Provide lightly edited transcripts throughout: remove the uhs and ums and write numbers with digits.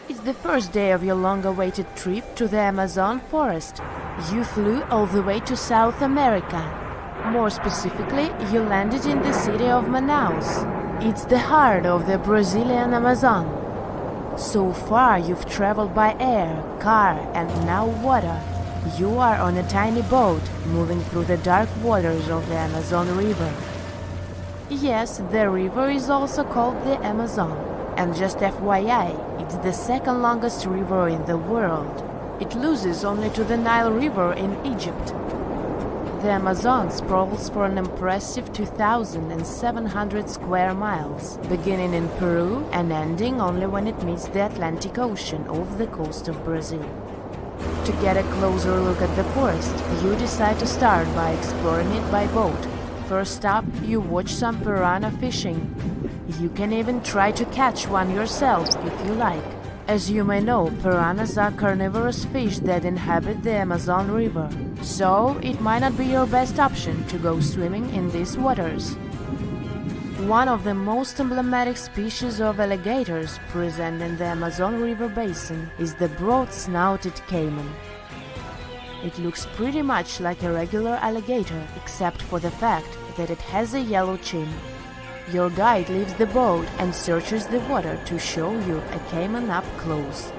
It's the first day of your long-awaited trip to the Amazon forest. You flew all the way to South America. More specifically, you landed in the city of Manaus. It's the heart of the Brazilian Amazon. So far, you've traveled by air, car, and now water. You are on a tiny boat, moving through the dark waters of the Amazon River. Yes, the river is also called the Amazon. And just FYI, it's the second longest river in the world. It loses only to the Nile River in Egypt. The Amazon sprawls for an impressive 2,700 square miles, beginning in Peru and ending only when it meets the Atlantic Ocean off the coast of Brazil. To get a closer look at the forest, you decide to start by exploring it by boat. First up, you watch some piranha fishing. You can even try to catch one yourself if you like. As you may know, piranhas are carnivorous fish that inhabit the Amazon River, so it might not be your best option to go swimming in these waters. One of the most emblematic species of alligators present in the Amazon River basin is the broad-snouted caiman. It looks pretty much like a regular alligator, except for the fact that it has a yellow chin. Your guide leaves the boat and searches the water to show you a caiman up close.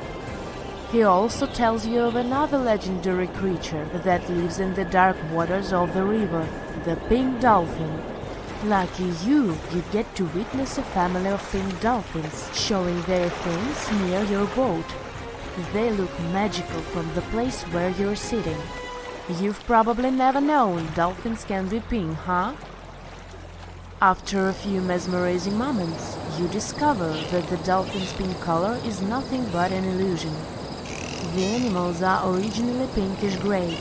He also tells you of another legendary creature that lives in the dark waters of the river, the pink dolphin. Lucky you get to witness a family of pink dolphins showing their fins near your boat. They look magical from the place where you're sitting. You've probably never known dolphins can be pink, huh? After a few mesmerizing moments, you discover that the dolphin's pink color is nothing but an illusion. The animals are originally pinkish-gray,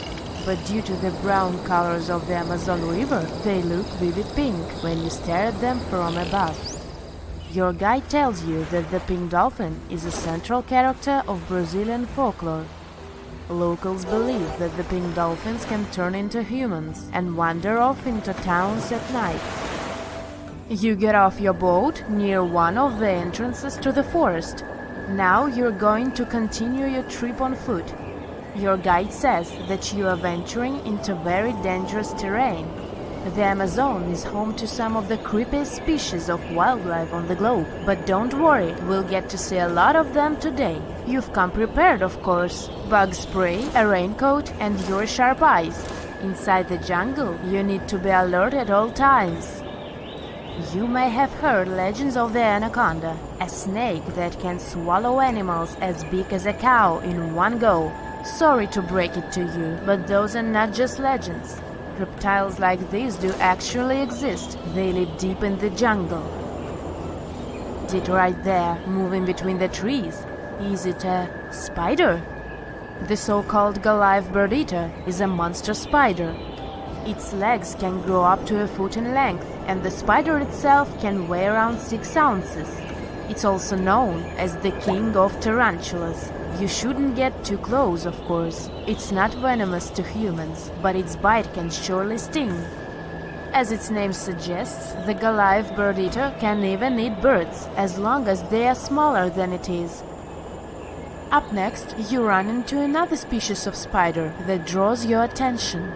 but due to the brown colors of the Amazon River, they look vivid pink when you stare at them from above. Your guide tells you that the pink dolphin is a central character of Brazilian folklore. Locals believe that the pink dolphins can turn into humans and wander off into towns at night. You get off your boat near one of the entrances to the forest. Now you're going to continue your trip on foot. Your guide says that you are venturing into very dangerous terrain. The Amazon is home to some of the creepiest species of wildlife on the globe, but don't worry, we'll get to see a lot of them today. You've come prepared, of course. Bug spray, a raincoat, and your sharp eyes. Inside the jungle, you need to be alert at all times. You may have heard legends of the anaconda, a snake that can swallow animals as big as a cow in one go. Sorry to break it to you, but those are not just legends. Reptiles like these do actually exist. They live deep in the jungle. It right there, moving between the trees. Is it a spider? The so-called Goliath bird-eater is a monster spider. Its legs can grow up to a foot in length, and the spider itself can weigh around 6 ounces. It's also known as the king of tarantulas. You shouldn't get too close, of course. It's not venomous to humans, but its bite can surely sting. As its name suggests, the Goliath bird-eater can even eat birds, as long as they are smaller than it is. Up next, you run into another species of spider that draws your attention.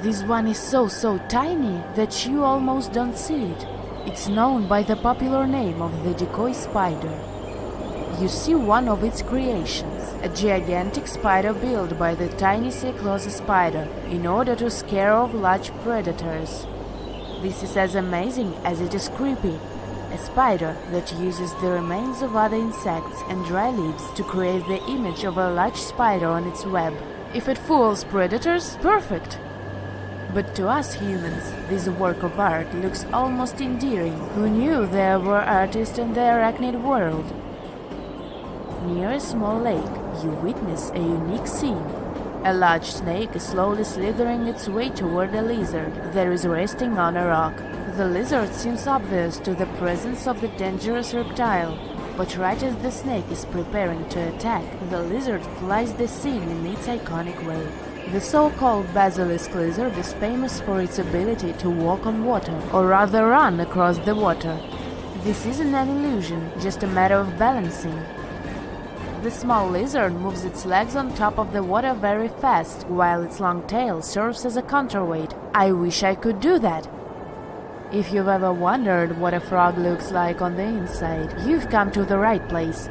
This one is so tiny that you almost don't see it. It's known by the popular name of the decoy spider. You see one of its creations, a gigantic spider built by the tiny Cyclosa spider in order to scare off large predators. This is as amazing as it is creepy. A spider that uses the remains of other insects and dry leaves to create the image of a large spider on its web. If it fools predators, perfect! But to us humans, this work of art looks almost endearing. Who knew there were artists in the arachnid world? Near a small lake, you witness a unique scene. A large snake is slowly slithering its way toward a lizard that is resting on a rock. The lizard seems obvious to the presence of the dangerous reptile, but right as the snake is preparing to attack, the lizard flies the scene in its iconic way. The so-called basilisk lizard is famous for its ability to walk on water, or rather run across the water. This isn't an illusion, just a matter of balancing. The small lizard moves its legs on top of the water very fast, while its long tail serves as a counterweight. I wish I could do that. If you've ever wondered what a frog looks like on the inside, you've come to the right place.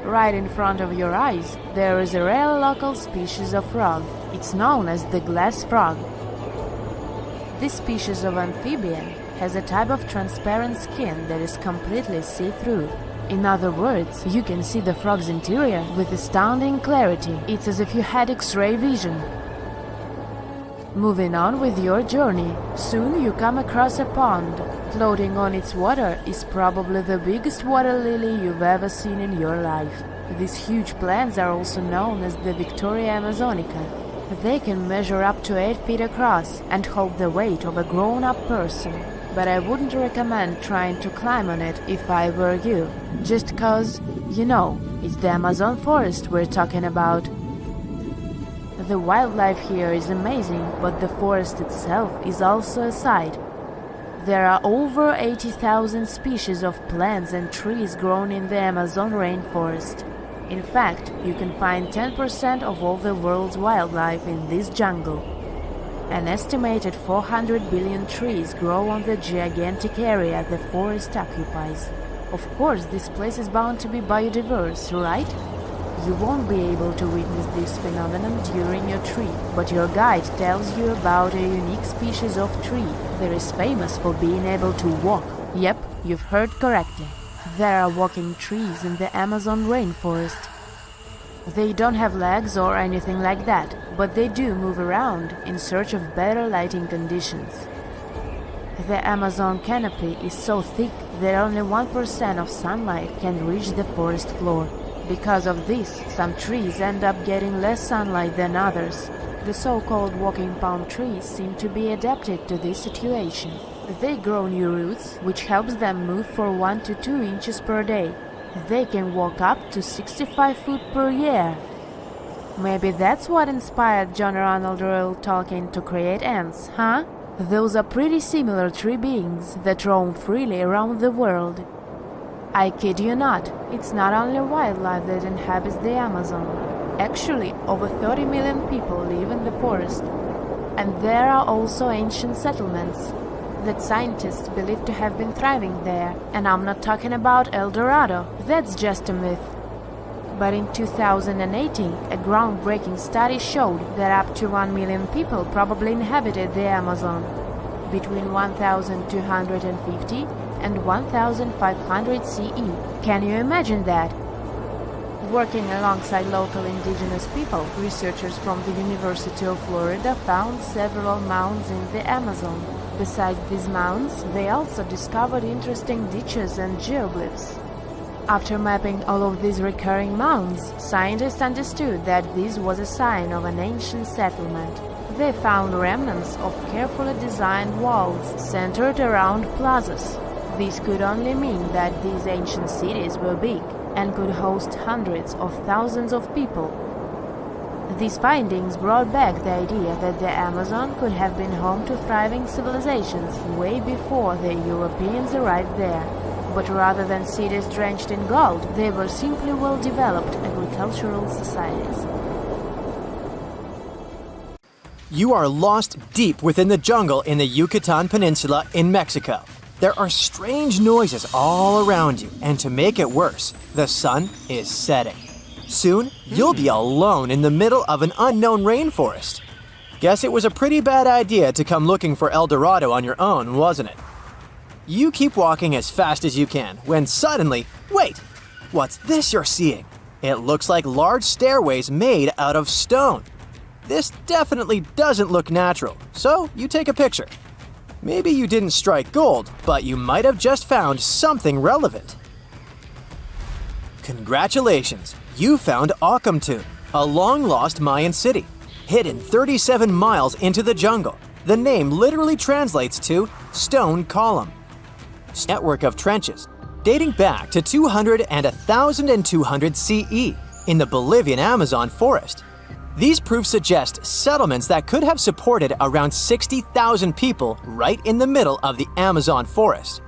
Right in front of your eyes, there is a rare local species of frog. It's known as the glass frog. This species of amphibian has a type of transparent skin that is completely see-through. In other words, you can see the frog's interior with astounding clarity. It's as if you had X-ray vision. Moving on with your journey, soon you come across a pond. Floating on its water is probably the biggest water lily you've ever seen in your life. These huge plants are also known as the Victoria Amazonica. They can measure up to 8 feet across and hold the weight of a grown-up person. But I wouldn't recommend trying to climb on it if I were you. Just cause, you know, it's the Amazon forest we're talking about. The wildlife here is amazing, but the forest itself is also a sight. There are over 80,000 species of plants and trees grown in the Amazon rainforest. In fact, you can find 10% of all the world's wildlife in this jungle. An estimated 400 billion trees grow on the gigantic area the forest occupies. Of course, this place is bound to be biodiverse, right? You won't be able to witness this phenomenon during your trip, but your guide tells you about a unique species of tree that is famous for being able to walk. Yep, you've heard correctly. There are walking trees in the Amazon rainforest. They don't have legs or anything like that, but they do move around in search of better lighting conditions. The Amazon canopy is so thick that only 1% of sunlight can reach the forest floor. Because of this, some trees end up getting less sunlight than others. The so-called walking palm trees seem to be adapted to this situation. They grow new roots, which helps them move for 1 to 2 inches per day. They can walk up to 65 feet per year. Maybe that's what inspired John Ronald Reuel Tolkien to create ants, huh? Those are pretty similar tree beings that roam freely around the world. I kid you not, it's not only wildlife that inhabits the Amazon. Actually, over 30 million people live in the forest. And there are also ancient settlements that scientists believe to have been thriving there. And I'm not talking about El Dorado, that's just a myth. But in 2018, a groundbreaking study showed that up to 1 million people probably inhabited the Amazon, between 1250 and 1500 CE. Can you imagine that? Working alongside local indigenous people, researchers from the University of Florida found several mounds in the Amazon. Besides these mounds, they also discovered interesting ditches and geoglyphs. After mapping all of these recurring mounds, scientists understood that this was a sign of an ancient settlement. They found remnants of carefully designed walls centered around plazas. This could only mean that these ancient cities were big and could host hundreds of thousands of people. These findings brought back the idea that the Amazon could have been home to thriving civilizations way before the Europeans arrived there. But rather than cities drenched in gold, they were simply well-developed agricultural societies. You are lost deep within the jungle in the Yucatan Peninsula in Mexico. There are strange noises all around you, and to make it worse, the sun is setting. Soon, you'll be alone in the middle of an unknown rainforest. Guess it was a pretty bad idea to come looking for El Dorado on your own, wasn't it? You keep walking as fast as you can, when suddenly, wait! What's this you're seeing? It looks like large stairways made out of stone. This definitely doesn't look natural, so you take a picture. Maybe you didn't strike gold, but you might have just found something relevant. Congratulations! You found Akamtun, a long-lost Mayan city, hidden 37 miles into the jungle. The name literally translates to stone column. Network of trenches, dating back to 200 and 1200 CE in the Bolivian Amazon forest. These proofs suggest settlements that could have supported around 60,000 people right in the middle of the Amazon forest.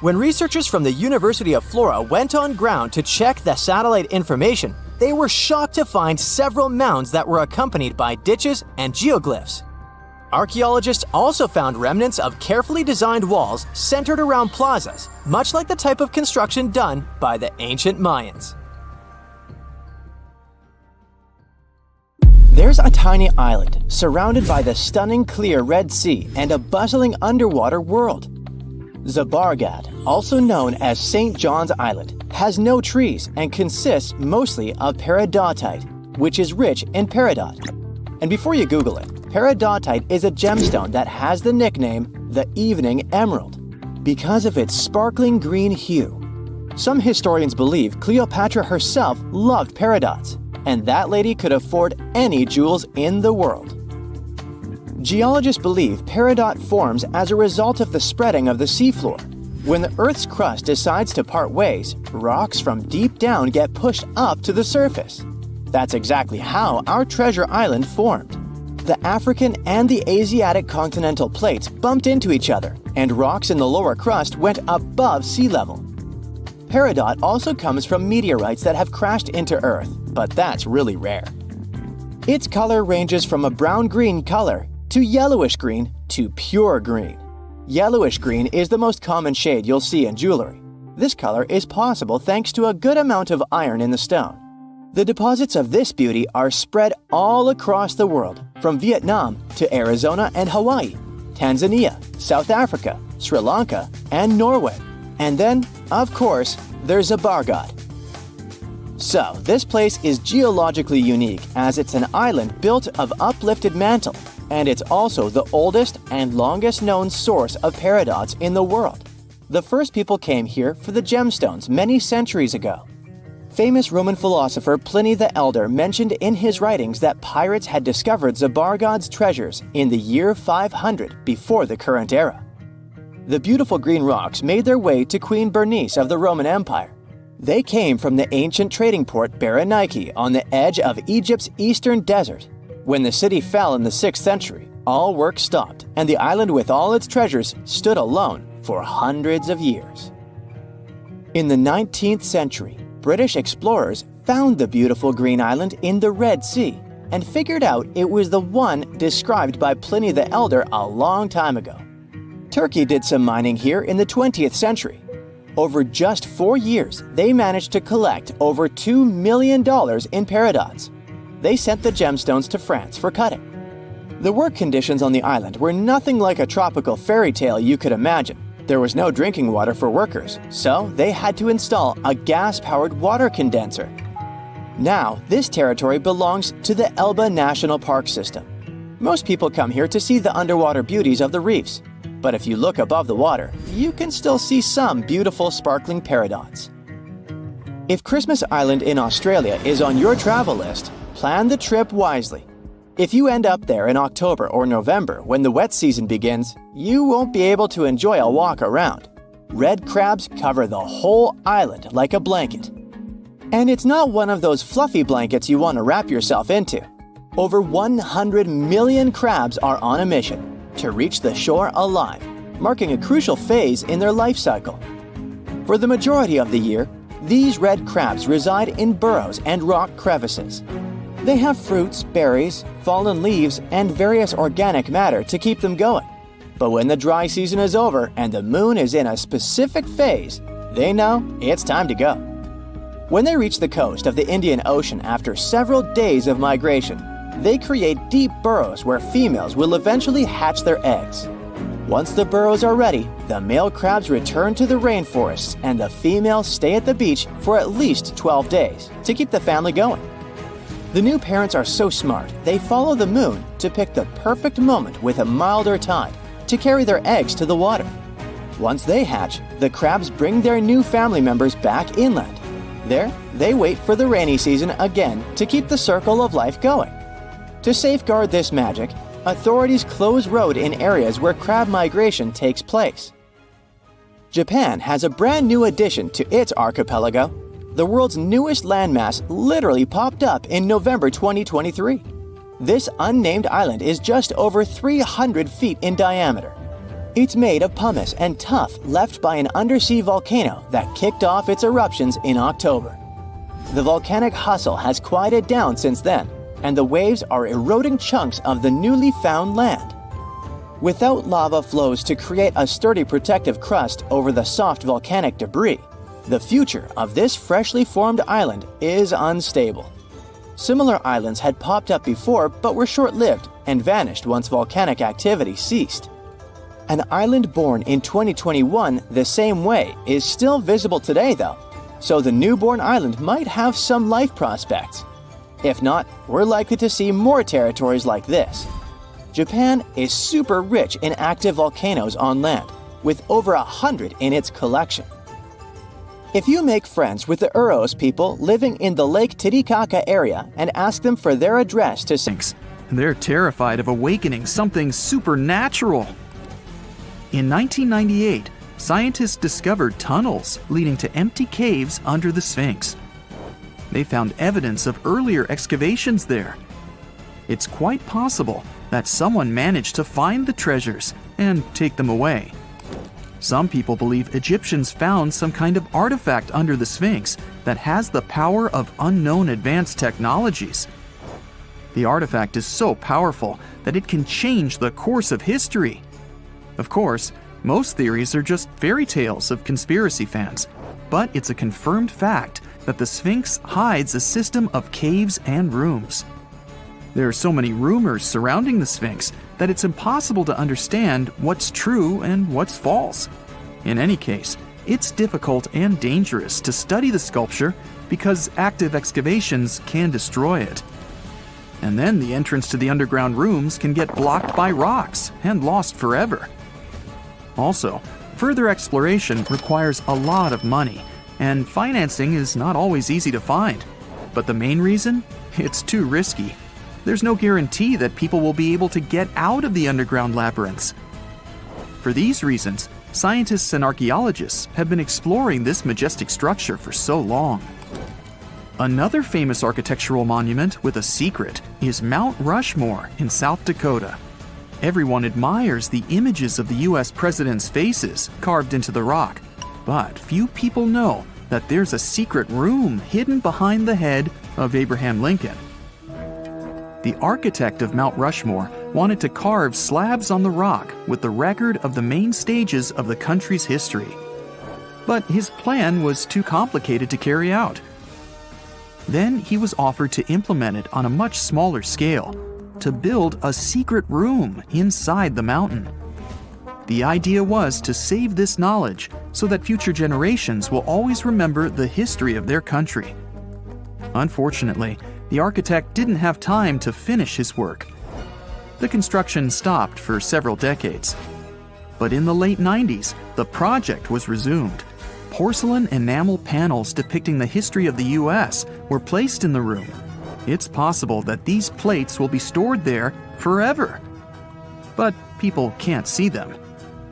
When researchers from the University of Florida went on ground to check the satellite information, they were shocked to find several mounds that were accompanied by ditches and geoglyphs. Archaeologists also found remnants of carefully designed walls centered around plazas, much like the type of construction done by the ancient Mayans. There's a tiny island surrounded by the stunning clear Red Sea and a bustling underwater world. Zabargad, also known as St. John's Island, has no trees and consists mostly of peridotite, which is rich in peridot. And before you Google it, peridotite is a gemstone that has the nickname the Evening Emerald because of its sparkling green hue. Some historians believe Cleopatra herself loved peridots, and that lady could afford any jewels in the world. Geologists believe peridot forms as a result of the spreading of the seafloor. When the Earth's crust decides to part ways, rocks from deep down get pushed up to the surface. That's exactly how our treasure island formed. The African and the Asiatic continental plates bumped into each other, and rocks in the lower crust went above sea level. Peridot also comes from meteorites that have crashed into Earth, but that's really rare. Its color ranges from a brown-green color to yellowish-green to pure green. Yellowish-green is the most common shade you'll see in jewelry. This color is possible thanks to a good amount of iron in the stone. The deposits of this beauty are spread all across the world, from Vietnam to Arizona and Hawaii, Tanzania, South Africa, Sri Lanka, and Norway. And then, of course, there's Zabargad. So, this place is geologically unique as it's an island built of uplifted mantle, and it's also the oldest and longest known source of peridots in the world. The first people came here for the gemstones many centuries ago. Famous Roman philosopher Pliny the Elder mentioned in his writings that pirates had discovered Zabargad's treasures in the year 500 before the current era. The beautiful green rocks made their way to Queen Bernice of the Roman Empire. They came from the ancient trading port Berenike on the edge of Egypt's eastern desert. When the city fell in the 6th century, all work stopped, and the island with all its treasures stood alone for hundreds of years. In the 19th century, British explorers found the beautiful green island in the Red Sea and figured out it was the one described by Pliny the Elder a long time ago. Turkey did some mining here in the 20th century. Over just 4 years, they managed to collect over $2 million in peridots. They sent the gemstones to France for cutting. The work conditions on the island were nothing like a tropical fairy tale you could imagine. There was no drinking water for workers, so they had to install a gas-powered water condenser. Now, this territory belongs to the Elba National Park System. Most people come here to see the underwater beauties of the reefs, but if you look above the water, you can still see some beautiful sparkling peridots. If Christmas Island in Australia is on your travel list, plan the trip wisely. If you end up there in October or November when the wet season begins, you won't be able to enjoy a walk around. Red crabs cover the whole island like a blanket. And it's not one of those fluffy blankets you want to wrap yourself into. Over 100 million crabs are on a mission to reach the shore alive, marking a crucial phase in their life cycle. For the majority of the year, these red crabs reside in burrows and rock crevices. They have fruits, berries, fallen leaves, and various organic matter to keep them going. But when the dry season is over and the moon is in a specific phase, they know it's time to go. When they reach the coast of the Indian Ocean after several days of migration, they create deep burrows where females will eventually hatch their eggs. Once the burrows are ready, the male crabs return to the rainforests and the females stay at the beach for at least 12 days to keep the family going. The new parents are so smart, they follow the moon to pick the perfect moment with a milder tide to carry their eggs to the water. Once they hatch, the crabs bring their new family members back inland. There, they wait for the rainy season again to keep the circle of life going. To safeguard this magic, authorities close road in areas where crab migration takes place. Japan has a brand new addition to its archipelago. The world's newest landmass literally popped up in November 2023. This unnamed island is just over 300 feet in diameter. It's made of pumice and tuff left by an undersea volcano that kicked off its eruptions in October. The volcanic hustle has quieted down since then, and the waves are eroding chunks of the newly found land. Without lava flows to create a sturdy protective crust over the soft volcanic debris, the future of this freshly formed island is unstable. Similar islands had popped up before but were short-lived and vanished once volcanic activity ceased. An island born in 2021 the same way is still visible today though, so the newborn island might have some life prospects. If not, we're likely to see more territories like this. Japan is super rich in active volcanoes on land, with over 100 in its collection. If you make friends with the Uros people living in the Lake Titicaca area and ask them for their address to Sphinx, they're terrified of awakening something supernatural. In 1998, scientists discovered tunnels leading to empty caves under the Sphinx. They found evidence of earlier excavations there. It's quite possible that someone managed to find the treasures and take them away. Some people believe Egyptians found some kind of artifact under the Sphinx that has the power of unknown advanced technologies. The artifact is so powerful that it can change the course of history. Of course, most theories are just fairy tales of conspiracy fans, but it's a confirmed fact that the Sphinx hides a system of caves and rooms. There are so many rumors surrounding the Sphinx that it's impossible to understand what's true and what's false. In any case, it's difficult and dangerous to study the sculpture because active excavations can destroy it. And then the entrance to the underground rooms can get blocked by rocks and lost forever. Also, further exploration requires a lot of money, and financing is not always easy to find. But the main reason? It's too risky. There's no guarantee that people will be able to get out of the underground labyrinths. For these reasons, scientists and archaeologists have been exploring this majestic structure for so long. Another famous architectural monument with a secret is Mount Rushmore in South Dakota. Everyone admires the images of the US presidents' faces carved into the rock, but few people know that there's a secret room hidden behind the head of Abraham Lincoln. The architect of Mount Rushmore wanted to carve slabs on the rock with the record of the main stages of the country's history. But his plan was too complicated to carry out. Then he was offered to implement it on a much smaller scale, to build a secret room inside the mountain. The idea was to save this knowledge so that future generations will always remember the history of their country. Unfortunately, the architect didn't have time to finish his work. The construction stopped for several decades. But in the late 90s, the project was resumed. Porcelain enamel panels depicting the history of the US were placed in the room. It's possible that these plates will be stored there forever. But people can't see them,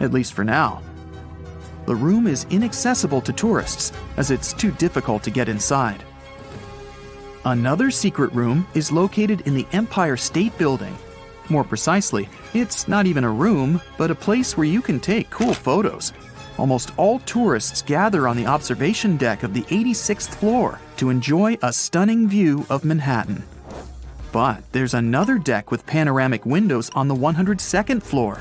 at least for now. The room is inaccessible to tourists as it's too difficult to get inside. Another secret room is located in the Empire State Building. More precisely, it's not even a room, but a place where you can take cool photos. Almost all tourists gather on the observation deck of the 86th floor to enjoy a stunning view of Manhattan. But there's another deck with panoramic windows on the 102nd floor.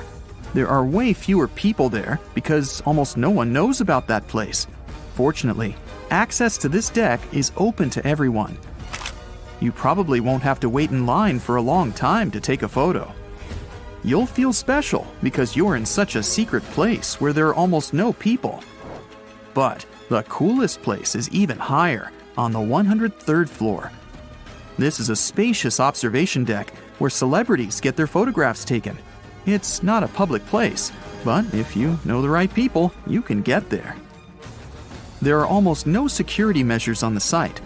There are way fewer people there because almost no one knows about that place. Fortunately, access to this deck is open to everyone. You probably won't have to wait in line for a long time to take a photo. You'll feel special because you're in such a secret place where there are almost no people. But the coolest place is even higher, on the 103rd floor. This is a spacious observation deck where celebrities get their photographs taken. It's not a public place, but if you know the right people, you can get there. There are almost no security measures on the site.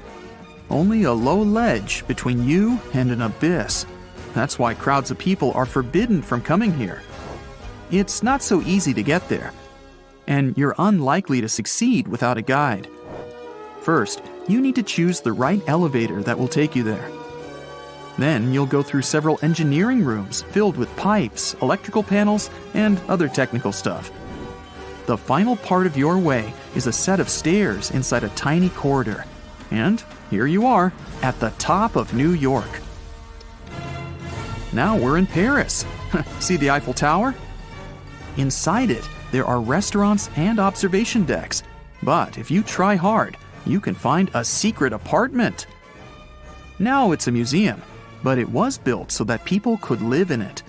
Only a low ledge between you and an abyss. That's why crowds of people are forbidden from coming here. It's not so easy to get there, and you're unlikely to succeed without a guide. First, you need to choose the right elevator that will take you there. Then you'll go through several engineering rooms filled with pipes, electrical panels, and other technical stuff. The final part of your way is a set of stairs inside a tiny corridor. And here you are, at the top of New York. Now we're in Paris. See the Eiffel Tower? Inside it, there are restaurants and observation decks. But if you try hard, you can find a secret apartment. Now it's a museum, but it was built so that people could live in it.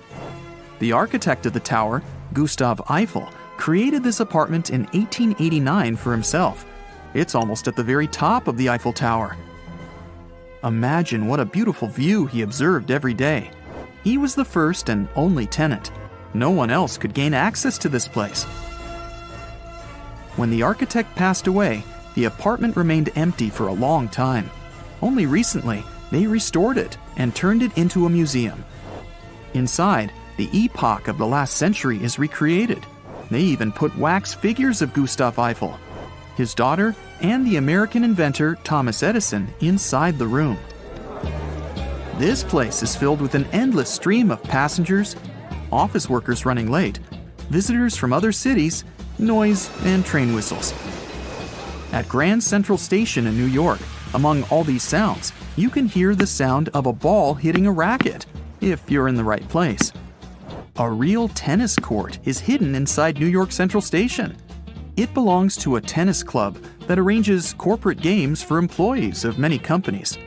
The architect of the tower, Gustave Eiffel, created this apartment in 1889 for himself. It's almost at the very top of the Eiffel Tower. Imagine what a beautiful view he observed every day. He was the first and only tenant. No one else could gain access to this place. When the architect passed away, the apartment remained empty for a long time. Only recently, they restored it and turned it into a museum. Inside, the epoch of the last century is recreated. They even put wax figures of Gustave Eiffel, his daughter, and the American inventor Thomas Edison inside the room. This place is filled with an endless stream of passengers, office workers running late, visitors from other cities, noise, and train whistles. At Grand Central Station in New York, among all these sounds, you can hear the sound of a ball hitting a racket, if you're in the right place. A real tennis court is hidden inside New York Central Station. It belongs to a tennis club that arranges corporate games for employees of many companies.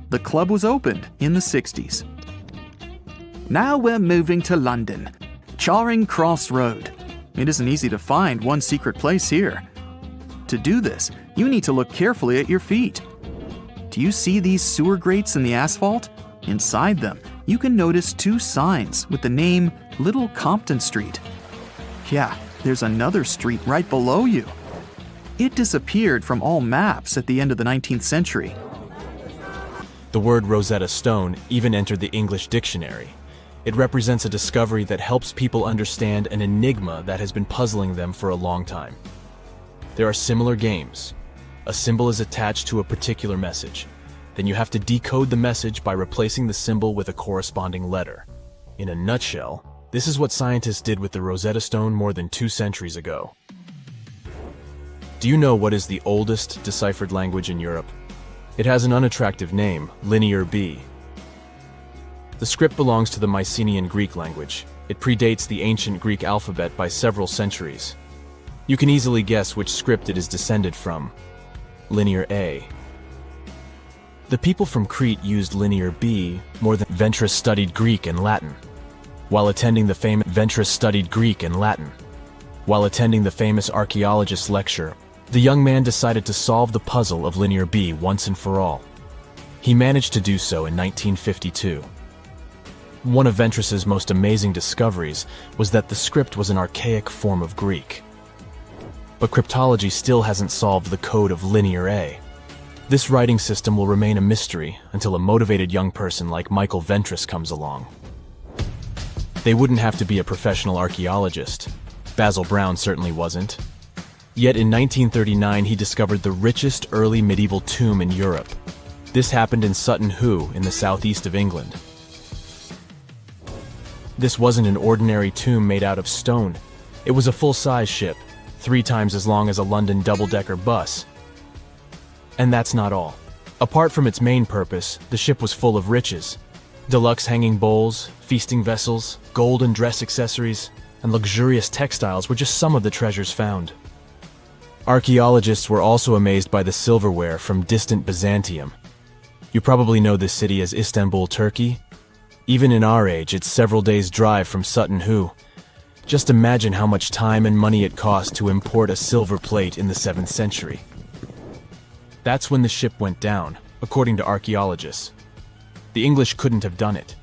The club was opened in the 60s. Now we're moving to London, Charing Cross Road. It isn't easy to find one secret place here. To do this, you need to look carefully at your feet. Do you see these sewer grates in the asphalt? Inside them, you can notice two signs with the name Little Compton Street. Yeah, there's another street right below you. It disappeared from all maps at the end of the 19th century. The word Rosetta Stone even entered the English dictionary. It represents a discovery that helps people understand an enigma that has been puzzling them for a long time. There are similar games. A symbol is attached to a particular message. Then you have to decode the message by replacing the symbol with a corresponding letter. In a nutshell, this is what scientists did with the Rosetta Stone more than 2 centuries ago. Do you know what is the oldest deciphered language in Europe? It has an unattractive name, Linear B. The script belongs to the Mycenaean Greek language. It predates the ancient Greek alphabet by several centuries. You can easily guess which script it is descended from. Linear A. The people from Crete used Linear B more than Ventris studied Greek and Latin. While attending the famous Archaeologists lecture, the young man decided to solve the puzzle of Linear B once and for all. He managed to do so in 1952. One of Ventris's most amazing discoveries was that the script was an archaic form of Greek. But cryptology still hasn't solved the code of Linear A. This writing system will remain a mystery until a motivated young person like Michael Ventris comes along. They wouldn't have to be a professional archaeologist. Basil Brown certainly wasn't. Yet in 1939 he discovered the richest early medieval tomb in Europe. This happened in Sutton Hoo in the southeast of England. This wasn't an ordinary tomb made out of stone. It was a full-size ship, 3 times as long as a London double-decker bus. And that's not all. Apart from its main purpose, the ship was full of riches. Deluxe hanging bowls, feasting vessels, gold and dress accessories, and luxurious textiles were just some of the treasures found. Archaeologists were also amazed by the silverware from distant Byzantium. You probably know this city as Istanbul, Turkey. Even in our age, it's several days' drive from Sutton Hoo. Just imagine how much time and money it cost to import a silver plate in the 7th century. That's when the ship went down, according to archaeologists. The English couldn't have done it.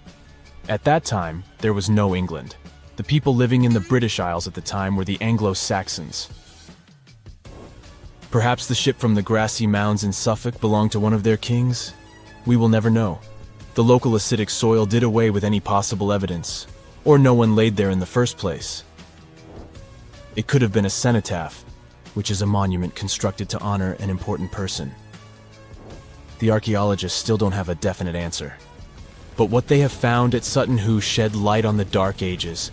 At that time, there was no England. The people living in the British Isles at the time were the Anglo-Saxons. Perhaps the ship from the grassy mounds in Suffolk belonged to one of their kings? We will never know. The local acidic soil did away with any possible evidence, or no one laid there in the first place. It could have been a cenotaph, which is a monument constructed to honor an important person. The archaeologists still don't have a definite answer. but what they have found at Sutton Hoo shed light on the Dark Ages.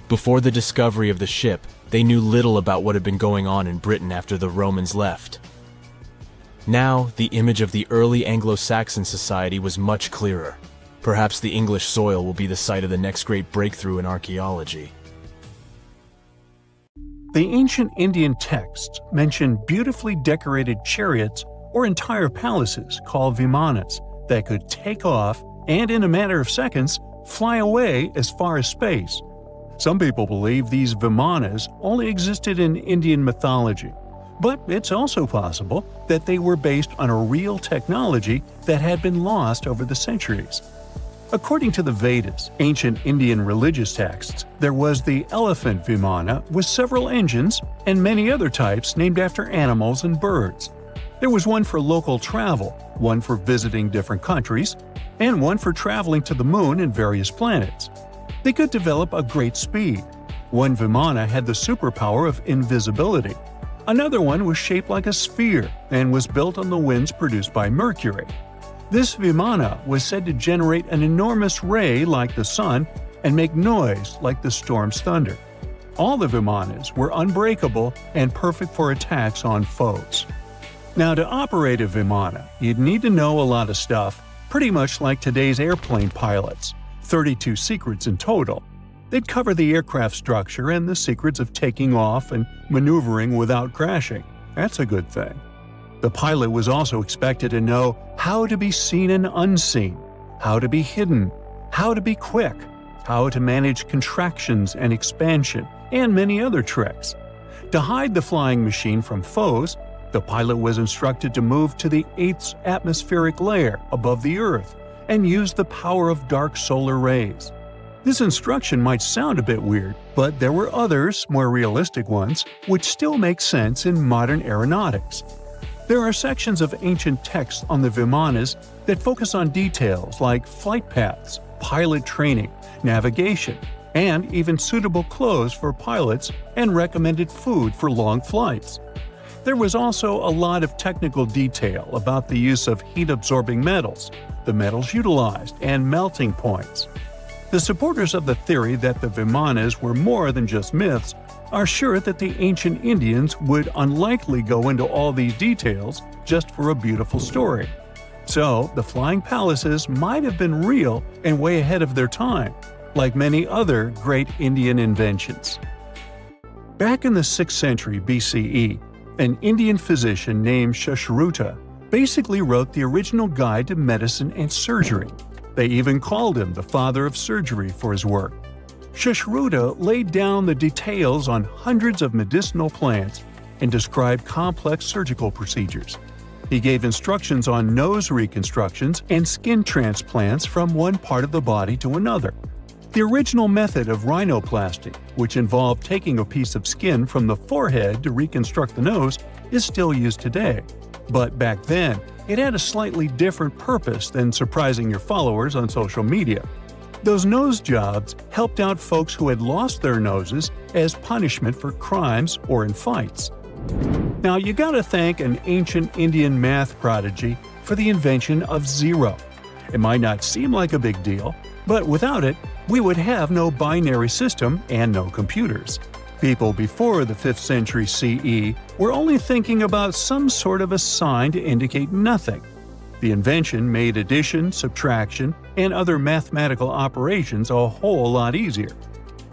Before the discovery of the ship, they knew little about what had been going on in Britain after the Romans left. Now, the image of the early Anglo-Saxon society was much clearer. Perhaps the English soil will be the site of the next great breakthrough in archaeology. The ancient Indian texts mention beautifully decorated chariots or entire palaces called vimanas that could take off and, in a matter of seconds, fly away as far as space. Some people believe these vimanas only existed in Indian mythology, but it's also possible that they were based on a real technology that had been lost over the centuries. According to the Vedas, ancient Indian religious texts, there was the elephant vimana with several engines and many other types named after animals and birds. There was one for local travel, one for visiting different countries, and one for traveling to the moon and various planets. They could develop a great speed. One vimana had the superpower of invisibility. Another one was shaped like a sphere and was built on the winds produced by Mercury. This vimana was said to generate an enormous ray like the sun and make noise like the storm's thunder. All the vimanas were unbreakable and perfect for attacks on foes. Now, to operate a vimana, you'd need to know a lot of stuff, pretty much like today's airplane pilots, 32 secrets in total. They'd cover the aircraft structure and the secrets of taking off and maneuvering without crashing. That's a good thing. The pilot was also expected to know how to be seen and unseen, how to be hidden, how to be quick, how to manage contractions and expansion, and many other tricks. To hide the flying machine from foes, the pilot was instructed to move to the 8th atmospheric layer above the Earth and use the power of dark solar rays. This instruction might sound a bit weird, but there were others, more realistic ones, which still make sense in modern aeronautics. There are sections of ancient texts on the vimanas that focus on details like flight paths, pilot training, navigation, and even suitable clothes for pilots and recommended food for long flights. There was also a lot of technical detail about the use of heat-absorbing metals, the metals utilized, and melting points. The supporters of the theory that the vimanas were more than just myths are sure that the ancient Indians would unlikely go into all these details just for a beautiful story. So, the flying palaces might have been real and way ahead of their time, like many other great Indian inventions. Back in the 6th century BCE, an Indian physician named Sushruta basically wrote the original guide to medicine and surgery. They even called him the father of surgery for his work. Sushruta laid down the details on hundreds of medicinal plants and described complex surgical procedures. He gave instructions on nose reconstructions and skin transplants from one part of the body to another. The original method of rhinoplasty, which involved taking a piece of skin from the forehead to reconstruct the nose, is still used today. But back then, it had a slightly different purpose than surprising your followers on social media. Those nose jobs helped out folks who had lost their noses as punishment for crimes or in fights. Now, you gotta thank an ancient Indian math prodigy for the invention of zero. It might not seem like a big deal, but without it, we would have no binary system and no computers. People before the 5th century CE were only thinking about some sort of a sign to indicate nothing. The invention made addition, subtraction, and other mathematical operations a whole lot easier.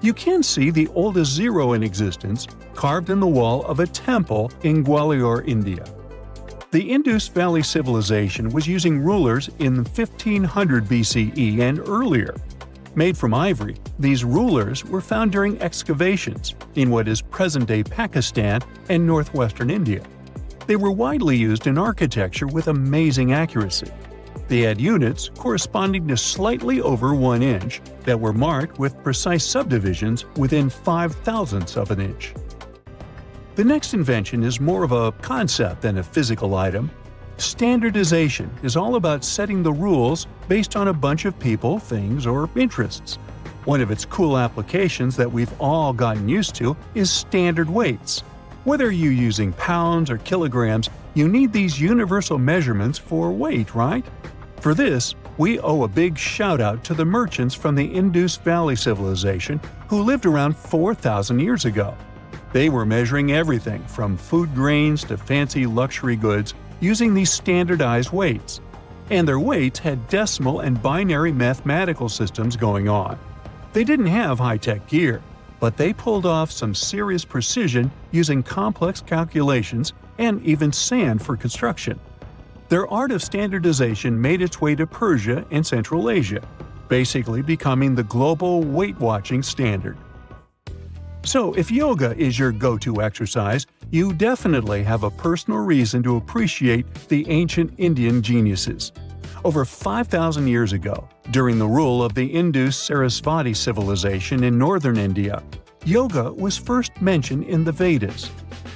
You can see the oldest zero in existence carved in the wall of a temple in Gwalior, India. The Indus Valley Civilization was using rulers in 1500 BCE and earlier. Made from ivory, these rulers were found during excavations in what is present-day Pakistan and northwestern India. They were widely used in architecture with amazing accuracy. They had units corresponding to slightly over 1 inch that were marked with precise subdivisions within 5/1000ths of an inch. The next invention is more of a concept than a physical item. Standardization is all about setting the rules based on a bunch of people, things, or interests. One of its cool applications that we've all gotten used to is standard weights. Whether you're using pounds or kilograms, you need these universal measurements for weight, right? For this, we owe a big shout-out to the merchants from the Indus Valley Civilization who lived around 4,000 years ago. They were measuring everything from food grains to fancy luxury goods using these standardized weights. And their weights had decimal and binary mathematical systems going on. They didn't have high-tech gear, but they pulled off some serious precision using complex calculations and even sand for construction. Their art of standardization made its way to Persia and Central Asia, basically becoming the global weight-watching standard. So if yoga is your go-to exercise, you definitely have a personal reason to appreciate the ancient Indian geniuses. Over 5,000 years ago, during the rule of the Indus-Sarasvati civilization in northern India, yoga was first mentioned in the Vedas.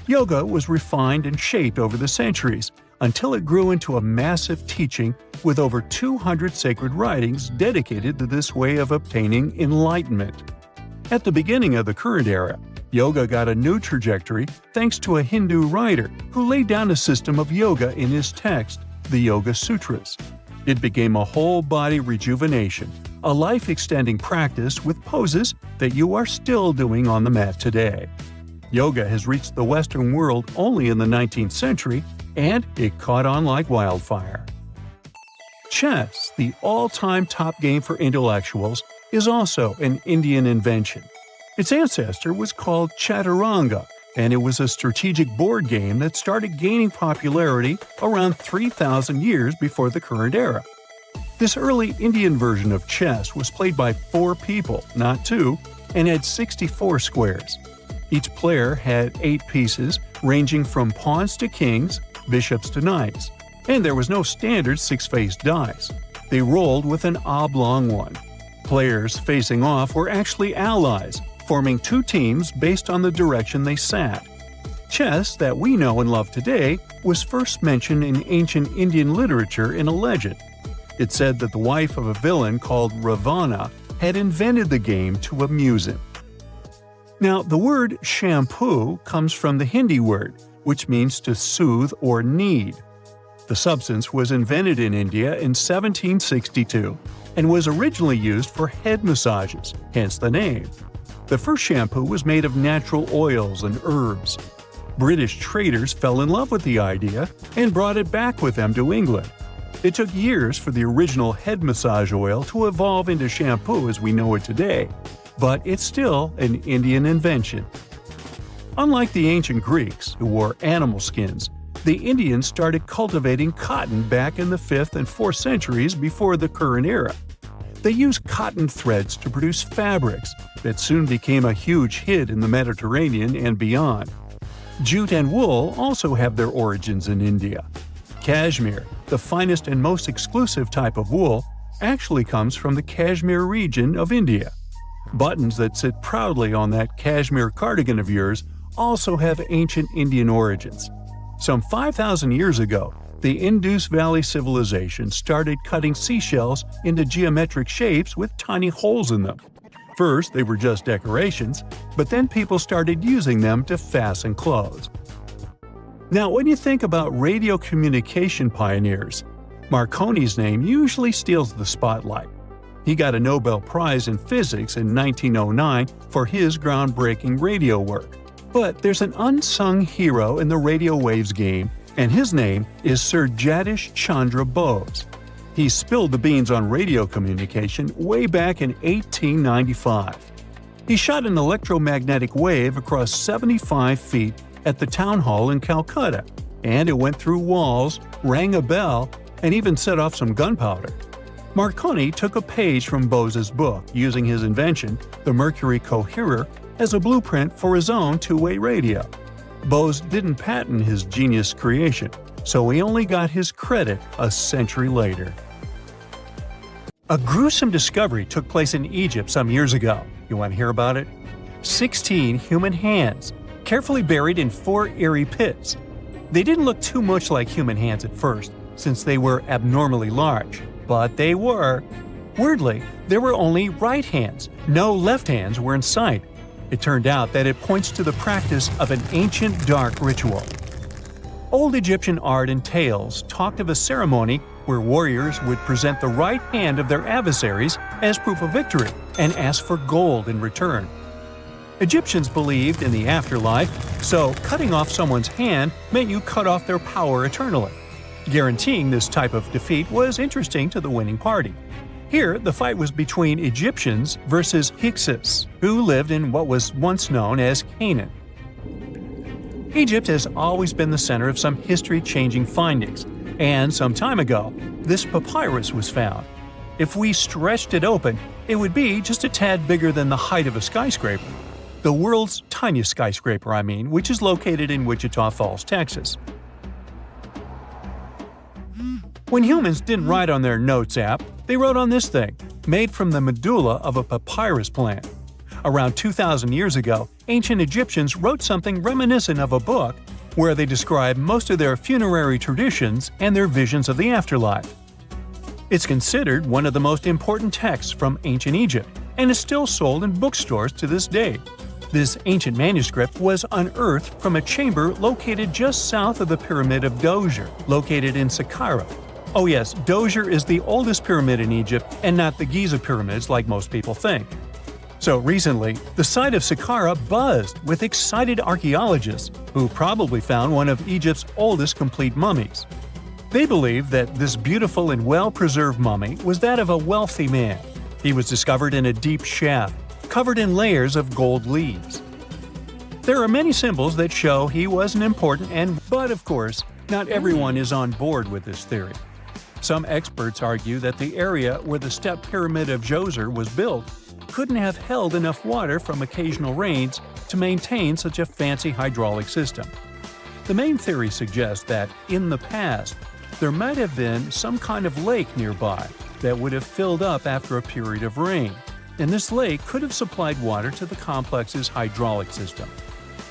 Yoga was refined and shaped over the centuries until it grew into a massive teaching with over 200 sacred writings dedicated to this way of obtaining enlightenment. At the beginning of the current era, yoga got a new trajectory thanks to a Hindu writer who laid down a system of yoga in his text, the Yoga Sutras. It became a whole-body rejuvenation, a life-extending practice with poses that you are still doing on the mat today. Yoga has reached the Western world only in the 19th century, and it caught on like wildfire. Chess, the all-time top game for intellectuals, is also an Indian invention. Its ancestor was called Chaturanga, and it was a strategic board game that started gaining popularity around 3,000 years before the current era. This early Indian version of chess was played by 4 people, not 2, and had 64 squares. Each player had 8 pieces, ranging from pawns to kings, bishops to knights, and there was no standard 6-faced dice. They rolled with an oblong one. Players facing off were actually allies, forming 2 teams based on the direction they sat. Chess, that we know and love today, was first mentioned in ancient Indian literature in a legend. It said that the wife of a villain called Ravana had invented the game to amuse him. Now, the word shampoo comes from the Hindi word, which means to soothe or knead. The substance was invented in India in 1762 and was originally used for head massages, hence the name. The first shampoo was made of natural oils and herbs. British traders fell in love with the idea and brought it back with them to England. It took years for the original head massage oil to evolve into shampoo as we know it today, but it's still an Indian invention. Unlike the ancient Greeks, who wore animal skins, the Indians started cultivating cotton back in the 5th and 4th centuries before the current era. They used cotton threads to produce fabrics that soon became a huge hit in the Mediterranean and beyond. Jute and wool also have their origins in India. Cashmere, the finest and most exclusive type of wool, actually comes from the Kashmir region of India. Buttons that sit proudly on that cashmere cardigan of yours also have ancient Indian origins. Some 5,000 years ago, the Indus Valley Civilization started cutting seashells into geometric shapes with tiny holes in them. First, they were just decorations, but then people started using them to fasten clothes. Now, when you think about radio communication pioneers, Marconi's name usually steals the spotlight. He got a Nobel Prize in Physics in 1909 for his groundbreaking radio work. But there's an unsung hero in the radio waves game, and his name is Sir Jagdish Chandra Bose. He spilled the beans on radio communication way back in 1895. He shot an electromagnetic wave across 75 feet at the town hall in Calcutta, and it went through walls, rang a bell, and even set off some gunpowder. Marconi took a page from Bose's book, using his invention, the Mercury Coherer, as a blueprint for his own two-way radio. Bose didn't patent his genius creation, so he only got his credit a century later. A gruesome discovery took place in Egypt some years ago. You want to hear about it? 16 human hands, carefully buried in 4 eerie pits. They didn't look too much like human hands at first, since they were abnormally large, but they were. Weirdly, there were only right hands. No left hands were in sight. It turned out that it points to the practice of an ancient dark ritual. Old Egyptian art and tales talked of a ceremony where warriors would present the right hand of their adversaries as proof of victory and ask for gold in return. Egyptians believed in the afterlife, so cutting off someone's hand meant you cut off their power eternally. Guaranteeing this type of defeat was interesting to the winning party. Here, the fight was between Egyptians versus Hyksos, who lived in what was once known as Canaan. Egypt has always been the center of some history-changing findings, and some time ago, this papyrus was found. If we stretched it open, it would be just a tad bigger than the height of a skyscraper. The world's tiniest skyscraper, which is located in Wichita Falls, Texas. When humans didn't write on their notes app, they wrote on this thing, made from the medulla of a papyrus plant. Around 2,000 years ago, ancient Egyptians wrote something reminiscent of a book where they describe most of their funerary traditions and their visions of the afterlife. It's considered one of the most important texts from ancient Egypt and is still sold in bookstores to this day. This ancient manuscript was unearthed from a chamber located just south of the Pyramid of Djoser, located in Saqqara. Oh yes, Djoser is the oldest pyramid in Egypt and not the Giza pyramids like most people think. So recently, the site of Saqqara buzzed with excited archaeologists who probably found one of Egypt's oldest complete mummies. They believe that this beautiful and well-preserved mummy was that of a wealthy man. He was discovered in a deep shaft, covered in layers of gold leaves. There are many symbols that show he was an important but of course, not everyone is on board with this theory. Some experts argue that the area where the step pyramid of Djoser was built couldn't have held enough water from occasional rains to maintain such a fancy hydraulic system. The main theory suggests that, in the past, there might have been some kind of lake nearby that would have filled up after a period of rain, and this lake could have supplied water to the complex's hydraulic system.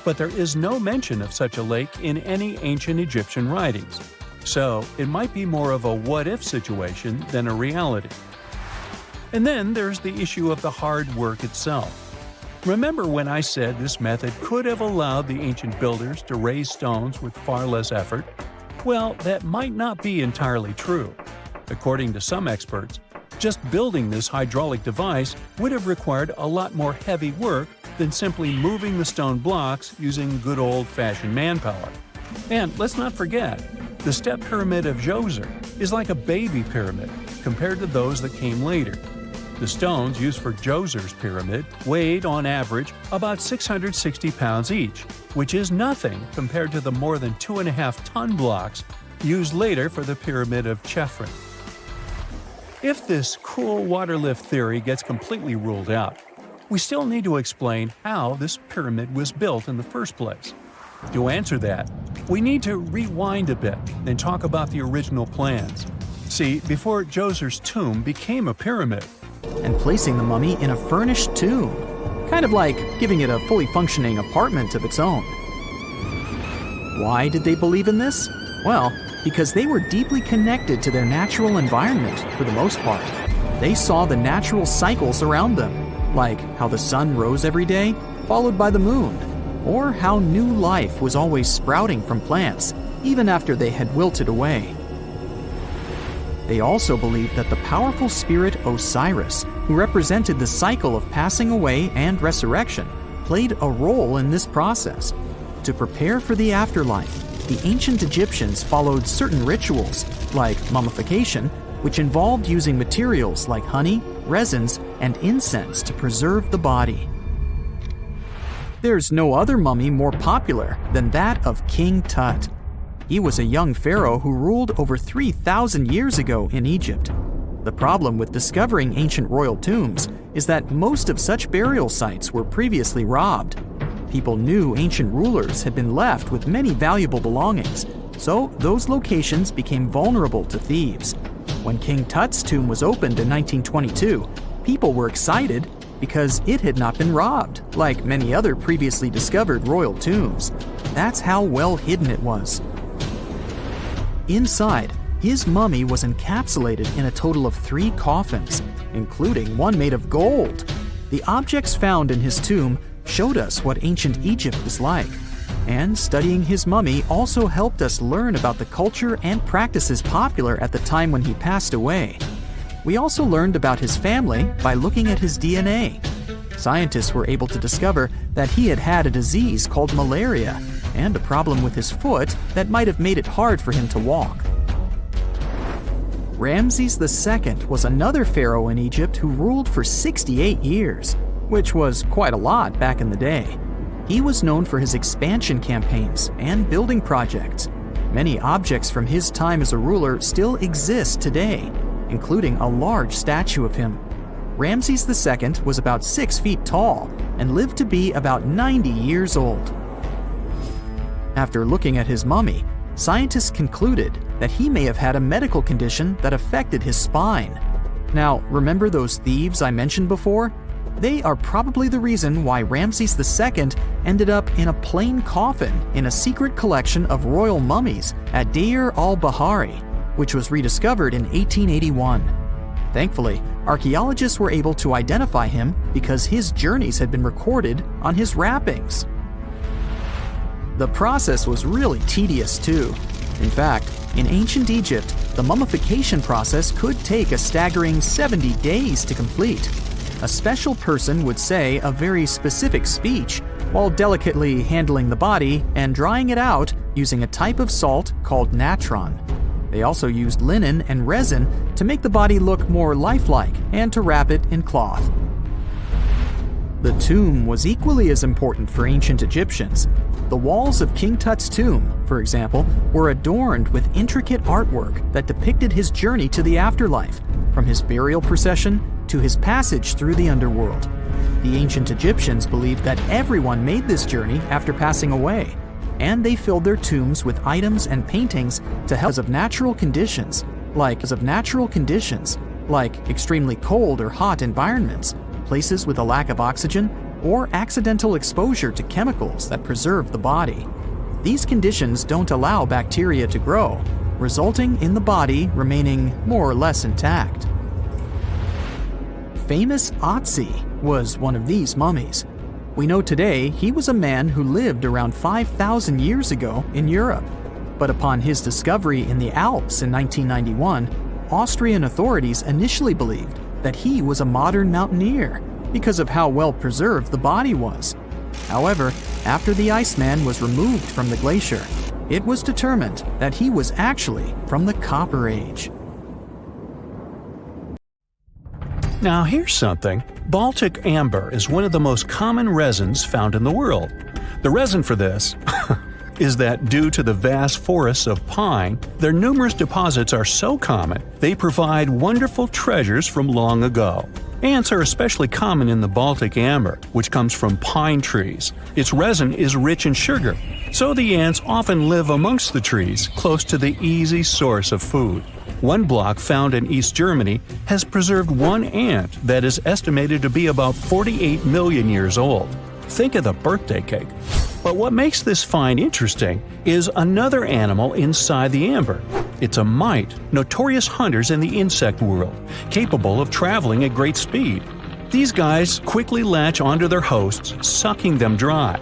But there is no mention of such a lake in any ancient Egyptian writings, so it might be more of a what-if situation than a reality. And then there's the issue of the hard work itself. Remember when I said this method could have allowed the ancient builders to raise stones with far less effort? Well, that might not be entirely true. According to some experts, just building this hydraulic device would have required a lot more heavy work than simply moving the stone blocks using good old-fashioned manpower. And let's not forget, the step pyramid of Djoser is like a baby pyramid compared to those that came later. The stones used for Djoser's pyramid weighed, on average, about 660 pounds each, which is nothing compared to the more than 2.5-ton blocks used later for the pyramid of Chichén. If this cool water lift theory gets completely ruled out, we still need to explain how this pyramid was built in the first place. To answer that, we need to rewind a bit and talk about the original plans. See, before Djoser's tomb became a pyramid, and placing the mummy in a furnished tomb, kind of like giving it a fully functioning apartment of its own. Why did they believe in this? Well, because they were deeply connected to their natural environment for the most part. They saw the natural cycles around them, like how the sun rose every day, followed by the moon, or how new life was always sprouting from plants, even after they had wilted away. They also believed that the powerful spirit Osiris, who represented the cycle of passing away and resurrection, played a role in this process. To prepare for the afterlife, the ancient Egyptians followed certain rituals, like mummification, which involved using materials like honey, resins, and incense to preserve the body. There's no other mummy more popular than that of King Tut. He was a young pharaoh who ruled over 3,000 years ago in Egypt. The problem with discovering ancient royal tombs is that most of such burial sites were previously robbed. People knew ancient rulers had been left with many valuable belongings, so those locations became vulnerable to thieves. When King Tut's tomb was opened in 1922, people were excited because it had not been robbed, like many other previously discovered royal tombs. That's how well hidden it was. Inside, his mummy was encapsulated in a total of 3 coffins, including one made of gold. The objects found in his tomb showed us what ancient Egypt was like. and studying his mummy also helped us learn about the culture and practices popular at the time when he passed away. We also learned about his family by looking at his DNA. Scientists were able to discover that he had had a disease called malaria and a problem with his foot that might have made it hard for him to walk. Ramses II was another pharaoh in Egypt who ruled for 68 years, which was quite a lot back in the day. He was known for his expansion campaigns and building projects. Many objects from his time as a ruler still exist today, including a large statue of him. Ramses II was about 6 feet tall and lived to be about 90 years old. After looking at his mummy, scientists concluded that he may have had a medical condition that affected his spine. Now, remember those thieves I mentioned before? They are probably the reason why Ramses II ended up in a plain coffin in a secret collection of royal mummies at Deir al-Bahari, which was rediscovered in 1881. Thankfully, archaeologists were able to identify him because his journeys had been recorded on his wrappings. The process was really tedious too. In fact, in ancient Egypt, the mummification process could take a staggering 70 days to complete. A special person would say a very specific speech while delicately handling the body and drying it out using a type of salt called natron. They also used linen and resin to make the body look more lifelike and to wrap it in cloth. The tomb was equally as important for ancient Egyptians. The walls of King Tut's tomb, for example, were adorned with intricate artwork that depicted his journey to the afterlife, from his burial procession to his passage through the underworld. The ancient Egyptians believed that everyone made this journey after passing away, and they filled their tombs with items and paintings to help of natural conditions, like extremely cold or hot environments, places with a lack of oxygen, or accidental exposure to chemicals that preserve the body. These conditions don't allow bacteria to grow, resulting in the body remaining more or less intact. Famous Otzi was one of these mummies. We know today he was a man who lived around 5,000 years ago in Europe. But upon his discovery in the Alps in 1991, Austrian authorities initially believed that he was a modern mountaineer because of how well preserved the body was. However, after the Iceman was removed from the glacier, it was determined that he was actually from the Copper Age. Now here's something. Baltic amber is one of the most common resins found in the world. The reason for this is that due to the vast forests of pine, their numerous deposits are so common, they provide wonderful treasures from long ago. Ants are especially common in the Baltic amber, which comes from pine trees. Its resin is rich in sugar, so the ants often live amongst the trees, close to the easy source of food. One block found in East Germany has preserved one ant that is estimated to be about 48 million years old. Think of the birthday cake. But what makes this find interesting is another animal inside the amber. It's a mite, notorious hunters in the insect world, capable of traveling at great speed. These guys quickly latch onto their hosts, sucking them dry.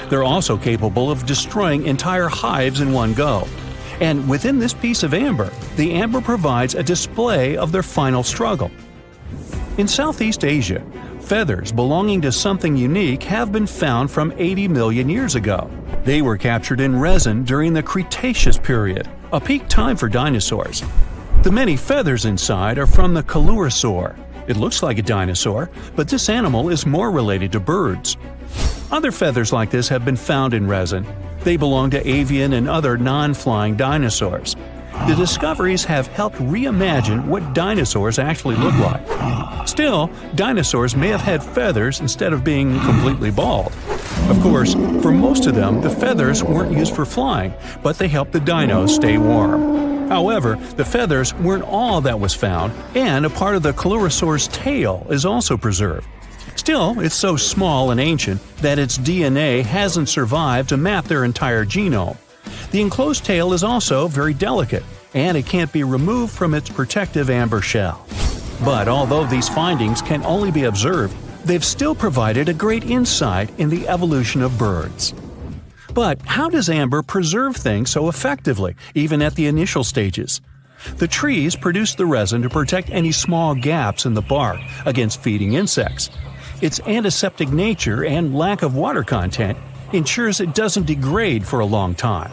They're also capable of destroying entire hives in one go. And within this piece of amber, the amber provides a display of their final struggle. In Southeast Asia, feathers belonging to something unique have been found from 80 million years ago. They were captured in resin during the Cretaceous period, a peak time for dinosaurs. The many feathers inside are from the Coelurosaur. It looks like a dinosaur, but this animal is more related to birds. Other feathers like this have been found in resin. They belong to avian and other non-flying dinosaurs. The discoveries have helped reimagine what dinosaurs actually look like. Still, dinosaurs may have had feathers instead of being completely bald. Of course, for most of them, the feathers weren't used for flying, but they helped the dinos stay warm. However, the feathers weren't all that was found, and a part of the Coelurosaur's tail is also preserved. Still, it's so small and ancient that its DNA hasn't survived to map their entire genome. The enclosed tail is also very delicate, and it can't be removed from its protective amber shell. But although these findings can only be observed, they've still provided a great insight in the evolution of birds. But how does amber preserve things so effectively, even at the initial stages? The trees produce the resin to protect any small gaps in the bark against feeding insects. Its antiseptic nature and lack of water content ensures it doesn't degrade for a long time.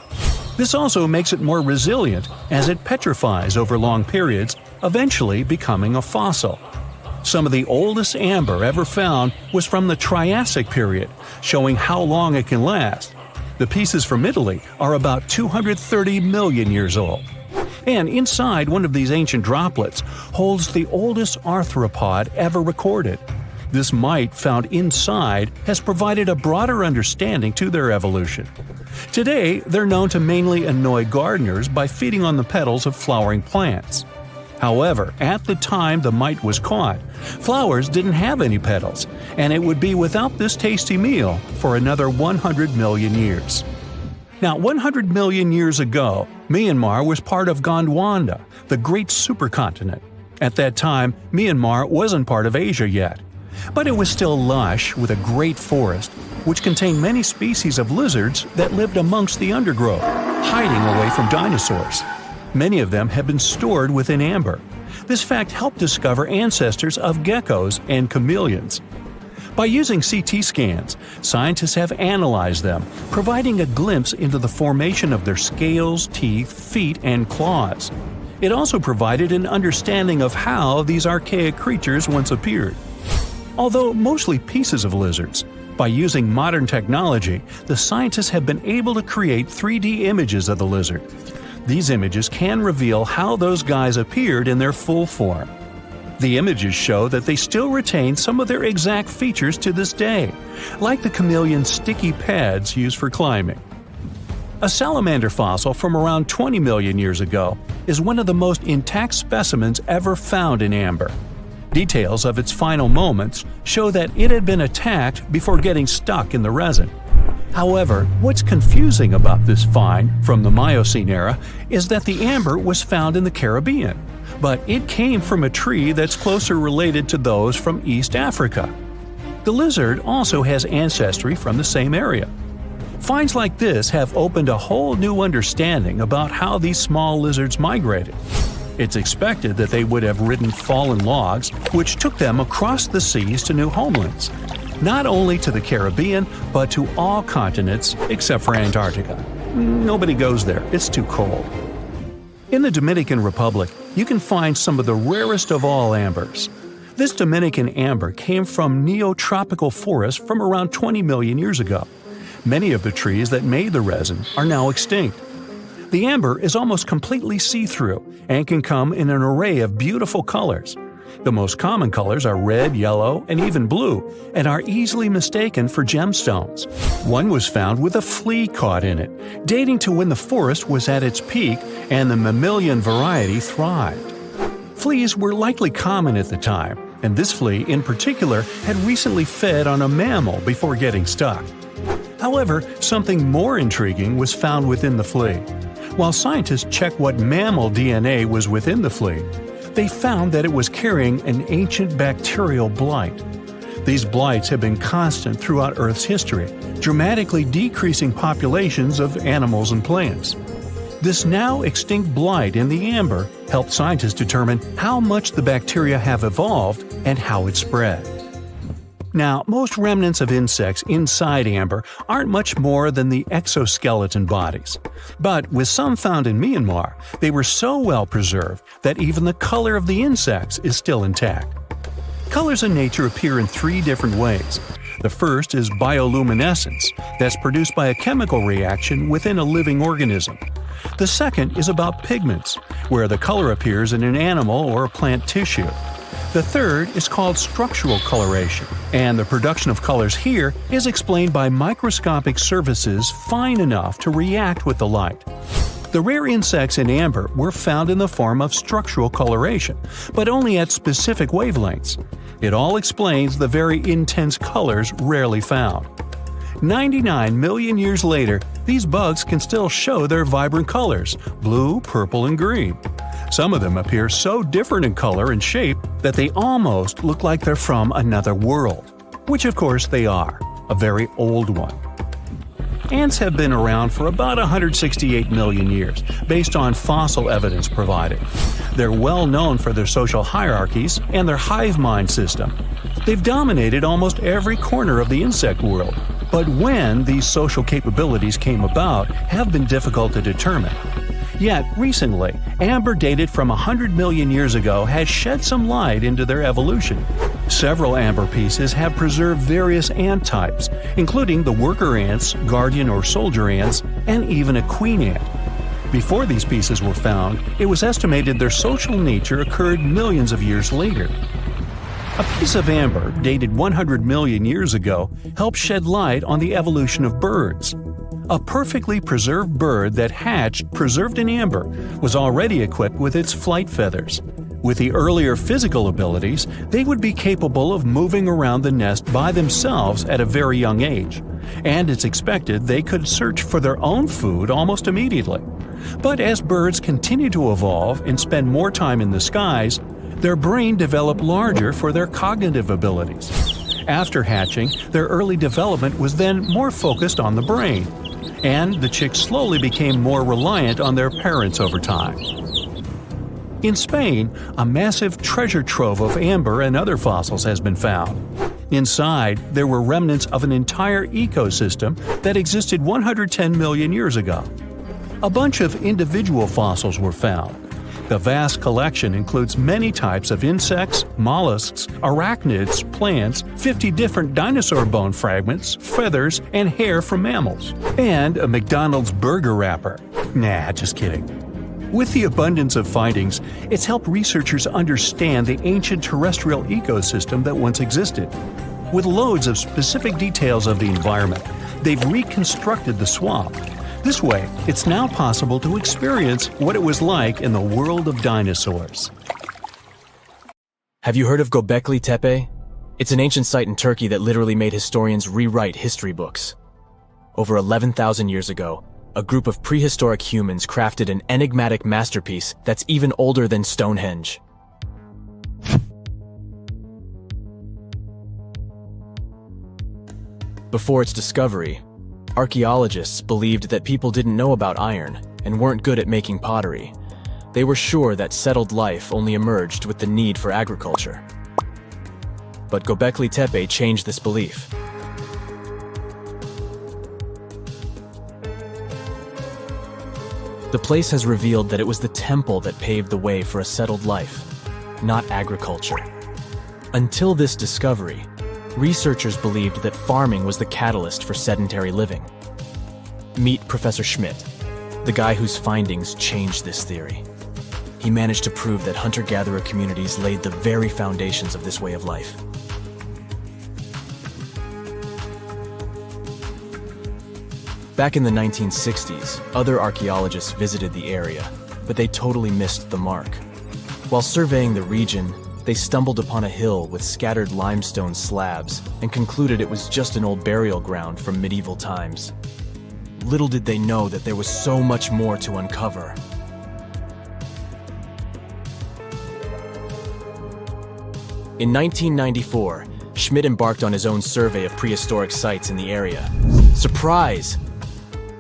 This also makes it more resilient as it petrifies over long periods, eventually becoming a fossil. Some of the oldest amber ever found was from the Triassic period, showing how long it can last. The pieces from Italy are about 230 million years old. And inside one of these ancient droplets holds the oldest arthropod ever recorded. This mite found inside has provided a broader understanding to their evolution. Today, they're known to mainly annoy gardeners by feeding on the petals of flowering plants. However, at the time the mite was caught, flowers didn't have any petals, and it would be without this tasty meal for another 100 million years. Now, 100 million years ago, Myanmar was part of Gondwana, the great supercontinent. At that time, Myanmar wasn't part of Asia yet. But it was still lush with a great forest, which contained many species of lizards that lived amongst the undergrowth, hiding away from dinosaurs. Many of them have been stored within amber. This fact helped discover ancestors of geckos and chameleons. By using CT scans, scientists have analyzed them, providing a glimpse into the formation of their scales, teeth, feet, and claws. It also provided an understanding of how these archaic creatures once appeared. Although mostly pieces of lizards, by using modern technology, the scientists have been able to create 3D images of the lizard. These images can reveal how those guys appeared in their full form. The images show that they still retain some of their exact features to this day, like the chameleon's sticky pads used for climbing. A salamander fossil from around 20 million years ago is one of the most intact specimens ever found in amber. Details of its final moments show that it had been attacked before getting stuck in the resin. However, what's confusing about this find from the Miocene era is that the amber was found in the Caribbean, but it came from a tree that's closer related to those from East Africa. The lizard also has ancestry from the same area. Finds like this have opened a whole new understanding about how these small lizards migrated. It's expected that they would have ridden fallen logs, which took them across the seas to new homelands, not only to the Caribbean, but to all continents except for Antarctica. Nobody goes there, it's too cold. In the Dominican Republic, you can find some of the rarest of all ambers. This Dominican amber came from neotropical forests from around 20 million years ago. Many of the trees that made the resin are now extinct. The amber is almost completely see-through and can come in an array of beautiful colors. The most common colors are red, yellow, and even blue, and are easily mistaken for gemstones. One was found with a flea caught in it, dating to when the forest was at its peak and the mammalian variety thrived. Fleas were likely common at the time, and this flea in particular had recently fed on a mammal before getting stuck. However, something more intriguing was found within the flea. While scientists checked what mammal DNA was within the flea, they found that it was carrying an ancient bacterial blight. These blights have been constant throughout Earth's history, dramatically decreasing populations of animals and plants. This now extinct blight in the amber helped scientists determine how much the bacteria have evolved and how it spread. Now, most remnants of insects inside amber aren't much more than the exoskeleton bodies. But with some found in Myanmar, they were so well preserved that even the color of the insects is still intact. Colors in nature appear in three different ways. The first is bioluminescence, that's produced by a chemical reaction within a living organism. The second is about pigments, where the color appears in an animal or plant tissue. The third is called structural coloration, and the production of colors here is explained by microscopic surfaces fine enough to react with the light. The rare insects in amber were found in the form of structural coloration, but only at specific wavelengths. It all explains the very intense colors rarely found. 99 million years later, these bugs can still show their vibrant colors – blue, purple, and green. Some of them appear so different in color and shape that they almost look like they're from another world, which of course they are, a very old one. ants have been around for about 168 million years, based on fossil evidence provided. They're well known for their social hierarchies and their hive mind system. They've dominated almost every corner of the insect world, but when these social capabilities came about have been difficult to determine. Yet, recently, amber dated from 100 million years ago has shed some light into their evolution. Several amber pieces have preserved various ant types, including the worker ants, guardian or soldier ants, and even a queen ant. Before these pieces were found, it was estimated their social nature occurred millions of years later. A piece of amber, dated 100 million years ago, helped shed light on the evolution of birds. A perfectly preserved bird that hatched preserved in amber was already equipped with its flight feathers. With the earlier physical abilities, they would be capable of moving around the nest by themselves at a very young age, and it's expected they could search for their own food almost immediately. But as birds continue to evolve and spend more time in the skies, their brain developed larger for their cognitive abilities. After hatching, their early development was then more focused on the brain, and the chicks slowly became more reliant on their parents over time. In Spain, a massive treasure trove of amber and other fossils has been found. Inside, there were remnants of an entire ecosystem that existed 110 million years ago. A bunch of individual fossils were found. The vast collection includes many types of insects, mollusks, arachnids, plants, 50 different dinosaur bone fragments, feathers, and hair from mammals, and a McDonald's burger wrapper. Nah, just kidding. With the abundance of findings, it's helped researchers understand the ancient terrestrial ecosystem that once existed. With loads of specific details of the environment, they've reconstructed the swamp. This way, it's now possible to experience what it was like in the world of dinosaurs. Have you heard of Göbekli Tepe? It's an ancient site in Turkey that literally made historians rewrite history books. Over 11,000 years ago, a group of prehistoric humans crafted an enigmatic masterpiece that's even older than Stonehenge. Before its discovery, archaeologists believed that people didn't know about iron and weren't good at making pottery. They were sure that settled life only emerged with the need for agriculture. But Göbekli Tepe changed this belief. The place has revealed that it was the temple that paved the way for a settled life, not agriculture. Until this discovery, researchers believed that farming was the catalyst for sedentary living. Meet Professor Schmidt, the guy whose findings changed this theory. He managed to prove that hunter-gatherer communities laid the very foundations of this way of life. Back in the 1960s, other archaeologists visited the area, but they totally missed the mark. While surveying the region, they stumbled upon a hill with scattered limestone slabs and concluded it was just an old burial ground from medieval times. Little did they know that there was so much more to uncover. In 1994, Schmidt embarked on his own survey of prehistoric sites in the area. Surprise!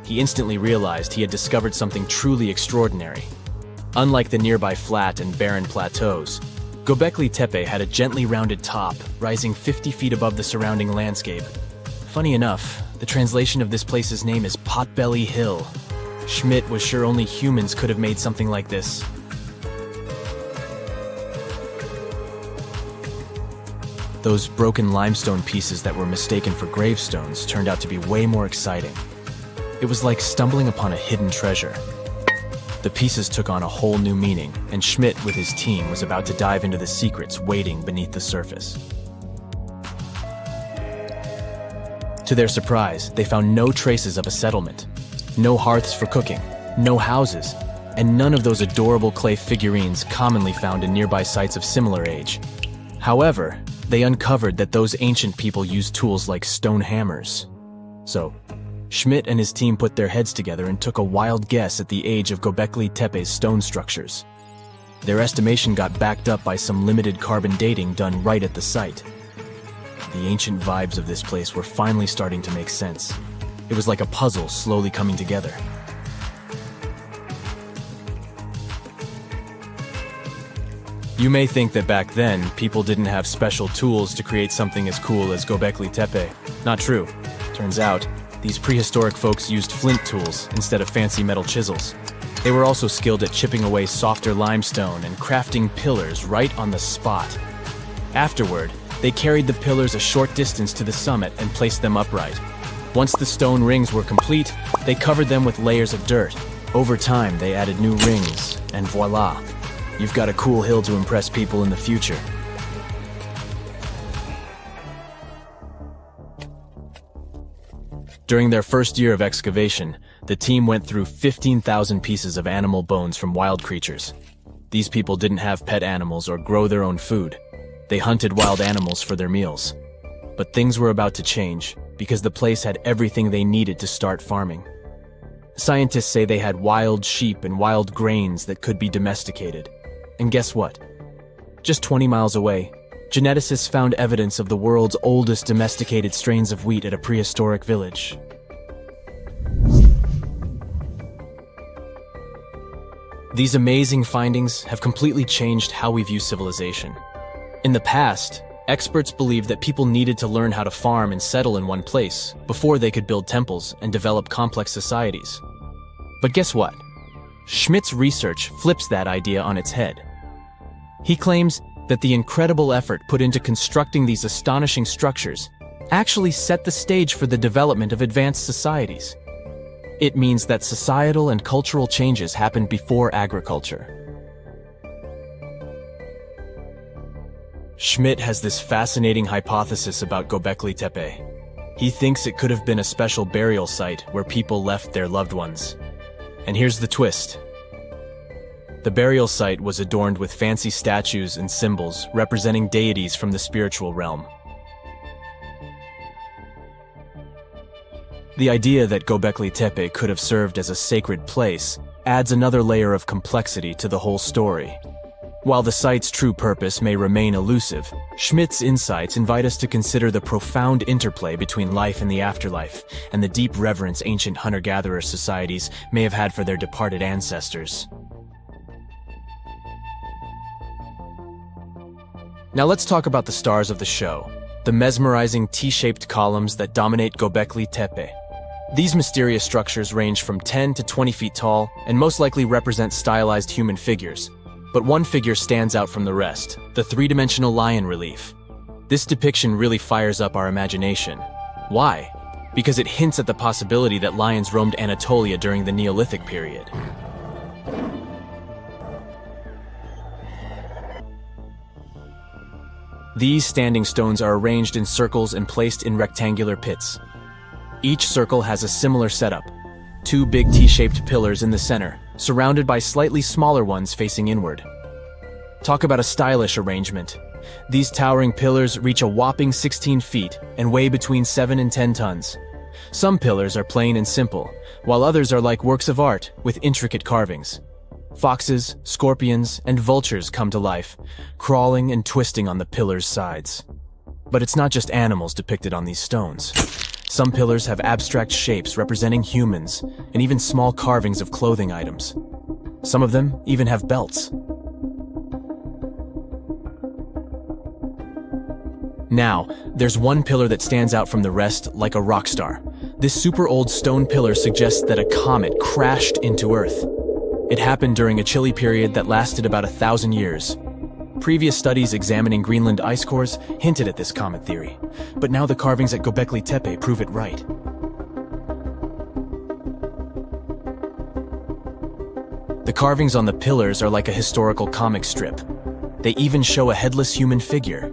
He instantly realized he had discovered something truly extraordinary. Unlike the nearby flat and barren plateaus, Göbekli Tepe had a gently rounded top, rising 50 feet above the surrounding landscape. Funny enough, the translation of this place's name is Potbelly Hill. Schmidt was sure only humans could have made something like this. Those broken limestone pieces that were mistaken for gravestones turned out to be way more exciting. It was like stumbling upon a hidden treasure. The pieces took on a whole new meaning, and Schmidt with his team was about to dive into the secrets waiting beneath the surface. To their surprise, they found no traces of a settlement. No hearths for cooking, no houses, and none of those adorable clay figurines commonly found in nearby sites of similar age. However, they uncovered that those ancient people used tools like stone hammers. So, Schmidt and his team put their heads together and took a wild guess at the age of Göbekli Tepe's stone structures. Their estimation got backed up by some limited carbon dating done right at the site. The ancient vibes of this place were finally starting to make sense. It was like a puzzle slowly coming together. You may think that back then, people didn't have special tools to create something as cool as Göbekli Tepe. Not true. Turns out, these prehistoric folks used flint tools instead of fancy metal chisels. They were also skilled at chipping away softer limestone and crafting pillars right on the spot. Afterward, they carried the pillars a short distance to the summit and placed them upright. Once the stone rings were complete, they covered them with layers of dirt. Over time, they added new rings, and voila! You've got a cool hill to impress people in the future. During their first year of excavation, the team went through 15,000 pieces of animal bones from wild creatures. These people didn't have pet animals or grow their own food. They hunted wild animals for their meals. But things were about to change because the place had everything they needed to start farming. Scientists say they had wild sheep and wild grains that could be domesticated. And guess what? Just 20 miles away, geneticists found evidence of the world's oldest domesticated strains of wheat at a prehistoric village. These amazing findings have completely changed how we view civilization. In the past, experts believed that people needed to learn how to farm and settle in one place before they could build temples and develop complex societies. But guess what? Schmidt's research flips that idea on its head. He claims that the incredible effort put into constructing these astonishing structures actually set the stage for the development of advanced societies. It means that societal and cultural changes happened before agriculture. Schmidt has this fascinating hypothesis about Göbekli Tepe. He thinks it could have been a special burial site where people left their loved ones. And here's the twist. The burial site was adorned with fancy statues and symbols representing deities from the spiritual realm. The idea that Göbekli Tepe could have served as a sacred place adds another layer of complexity to the whole story. While the site's true purpose may remain elusive, Schmidt's insights invite us to consider the profound interplay between life and the afterlife, and the deep reverence ancient hunter-gatherer societies may have had for their departed ancestors. Now let's talk about the stars of the show, the mesmerizing T-shaped columns that dominate Göbekli Tepe. These mysterious structures range from 10 to 20 feet tall and most likely represent stylized human figures. But one figure stands out from the rest, the three-dimensional lion relief. This depiction really fires up our imagination. Why? Because it hints at the possibility that lions roamed Anatolia during the Neolithic period. These standing stones are arranged in circles and placed in rectangular pits. Each circle has a similar setup. Two big T-shaped pillars in the center, surrounded by slightly smaller ones facing inward. Talk about a stylish arrangement. These towering pillars reach a whopping 16 feet and weigh between 7 and 10 tons. Some pillars are plain and simple, while others are like works of art with intricate carvings. Foxes, scorpions, and vultures come to life, crawling and twisting on the pillars' sides. But it's not just animals depicted on these stones. Some pillars have abstract shapes representing humans, and even small carvings of clothing items. Some of them even have belts. Now, there's one pillar that stands out from the rest like a rock star. This super old stone pillar suggests that a comet crashed into Earth. It happened during a chilly period that lasted about 1,000 years. Previous studies examining Greenland ice cores hinted at this comet theory, but now the carvings at Göbekli Tepe prove it right. The carvings on the pillars are like a historical comic strip. They even show a headless human figure.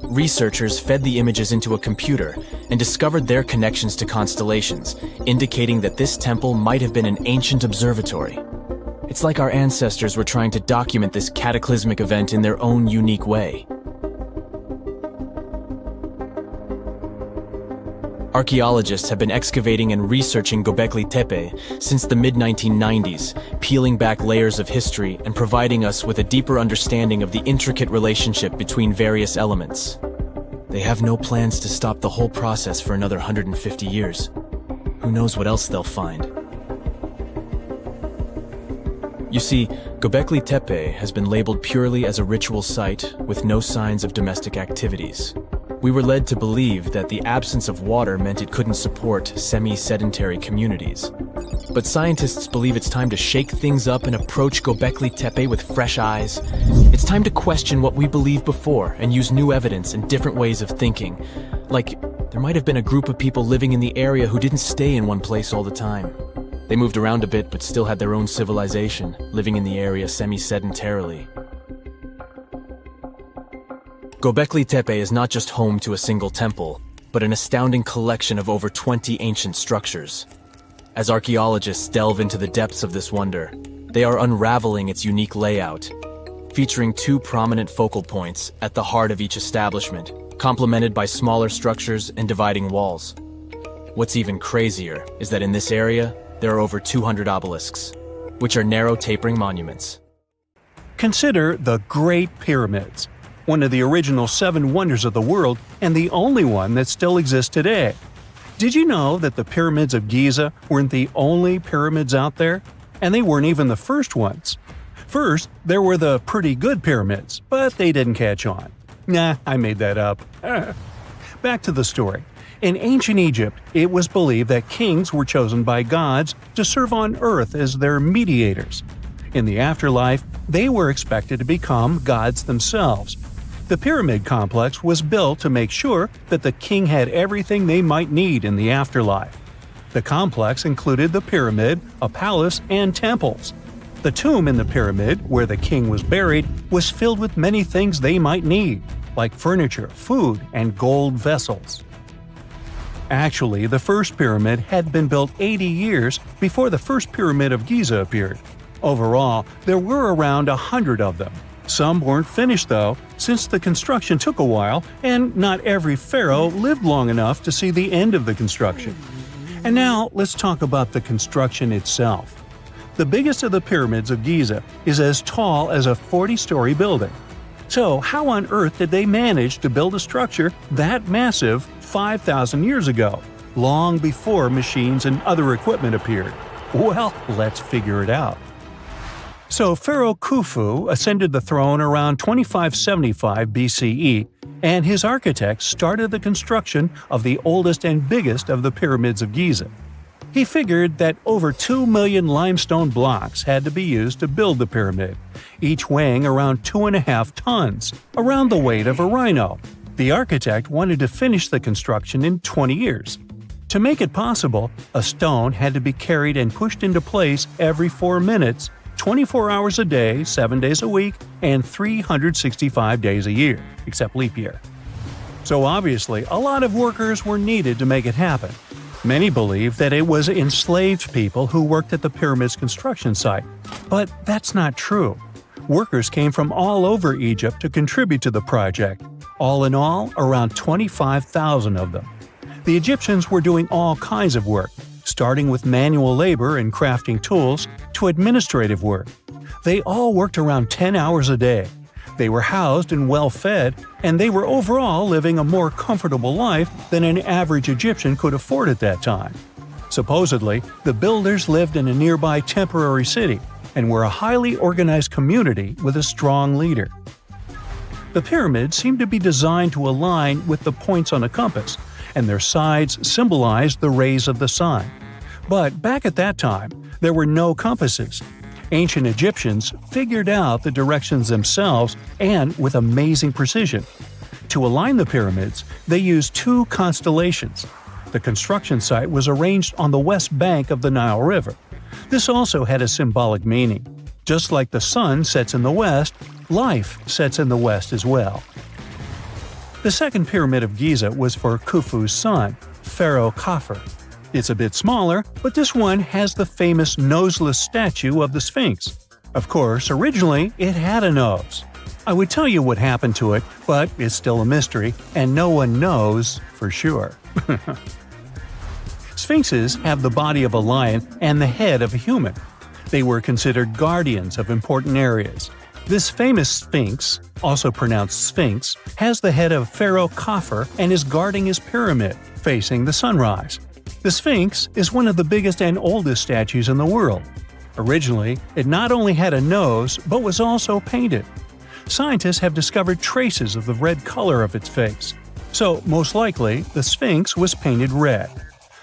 Researchers fed the images into a computer and discovered their connections to constellations, indicating that this temple might have been an ancient observatory. It's like our ancestors were trying to document this cataclysmic event in their own unique way. Archaeologists have been excavating and researching Göbekli Tepe since the mid-1990s, peeling back layers of history and providing us with a deeper understanding of the intricate relationship between various elements. They have no plans to stop the whole process for another 150 years. Who knows what else they'll find? You see, Gobleki Tepe has been labeled purely as a ritual site with no signs of domestic activities. We were led to believe that the absence of water meant it couldn't support semi-sedentary communities. But scientists believe it's time to shake things up and approach Gobleki Tepe with fresh eyes. It's time to question what we believed before and use new evidence and different ways of thinking. Like, there might have been a group of people living in the area who didn't stay in one place all the time. They moved around a bit but still had their own civilization, living in the area semi-sedentarily. Gobleki Tepe is not just home to a single temple, but an astounding collection of over 20 ancient structures. As archaeologists delve into the depths of this wonder, they are unraveling its unique layout, featuring 2 prominent focal points at the heart of each establishment, complemented by smaller structures and dividing walls. What's even crazier is that in this area, there are over 200 obelisks, which are narrow tapering monuments. Consider the Great Pyramids, one of the original 7 wonders of the world and the only one that still exists today. Did you know that the pyramids of Giza weren't the only pyramids out there? And they weren't even the first ones. First, there were the pretty good pyramids, but they didn't catch on. Nah, I made that up. Back to the story. In ancient Egypt, it was believed that kings were chosen by gods to serve on earth as their mediators. In the afterlife, they were expected to become gods themselves. The pyramid complex was built to make sure that the king had everything they might need in the afterlife. The complex included the pyramid, a palace, and temples. The tomb in the pyramid, where the king was buried, was filled with many things they might need, like furniture, food, and gold vessels. Actually, the first pyramid had been built 80 years before the first pyramid of Giza appeared. Overall, there were around 100 of them. Some weren't finished though, since the construction took a while and not every pharaoh lived long enough to see the end of the construction. And now let's talk about the construction itself. The biggest of the pyramids of Giza is as tall as a 40-story building. So how on earth did they manage to build a structure that massive 5,000 years ago, long before machines and other equipment appeared? Well, let's figure it out. So Pharaoh Khufu ascended the throne around 2575 BCE, and his architects started the construction of the oldest and biggest of the pyramids of Giza. He figured that over 2 million limestone blocks had to be used to build the pyramid, each weighing around 2.5 tons, around the weight of a rhino. The architect wanted to finish the construction in 20 years. To make it possible, a stone had to be carried and pushed into place every 4 minutes, 24 hours a day, 7 days a week, and 365 days a year, except leap year. So obviously, a lot of workers were needed to make it happen. Many believe that it was enslaved people who worked at the pyramid's construction site, but that's not true. Workers came from all over Egypt to contribute to the project. All in all, around 25,000 of them. The Egyptians were doing all kinds of work, starting with manual labor and crafting tools to administrative work. They all worked around 10 hours a day. They were housed and well-fed, and they were overall living a more comfortable life than an average Egyptian could afford at that time. Supposedly, the builders lived in a nearby temporary city and were a highly organized community with a strong leader. The pyramids seemed to be designed to align with the points on a compass, and their sides symbolized the rays of the sun. But back at that time, there were no compasses. Ancient Egyptians figured out the directions themselves and with amazing precision. To align the pyramids, they used 2 constellations. The construction site was arranged on the west bank of the Nile River. This also had a symbolic meaning. Just like the sun sets in the west, life sets in the west as well. The second pyramid of Giza was for Khufu's son, Pharaoh Khafre. It's a bit smaller, but this one has the famous noseless statue of the Sphinx. Of course, originally it had a nose. I would tell you what happened to it, but it's still a mystery, and no one knows for sure. Sphinxes have the body of a lion and the head of a human. They were considered guardians of important areas. This famous Sphinx, also pronounced Sphinx, has the head of Pharaoh Khafre and is guarding his pyramid, facing the sunrise. The Sphinx is one of the biggest and oldest statues in the world. Originally, it not only had a nose, but was also painted. Scientists have discovered traces of the red color of its face. So, most likely, the Sphinx was painted red.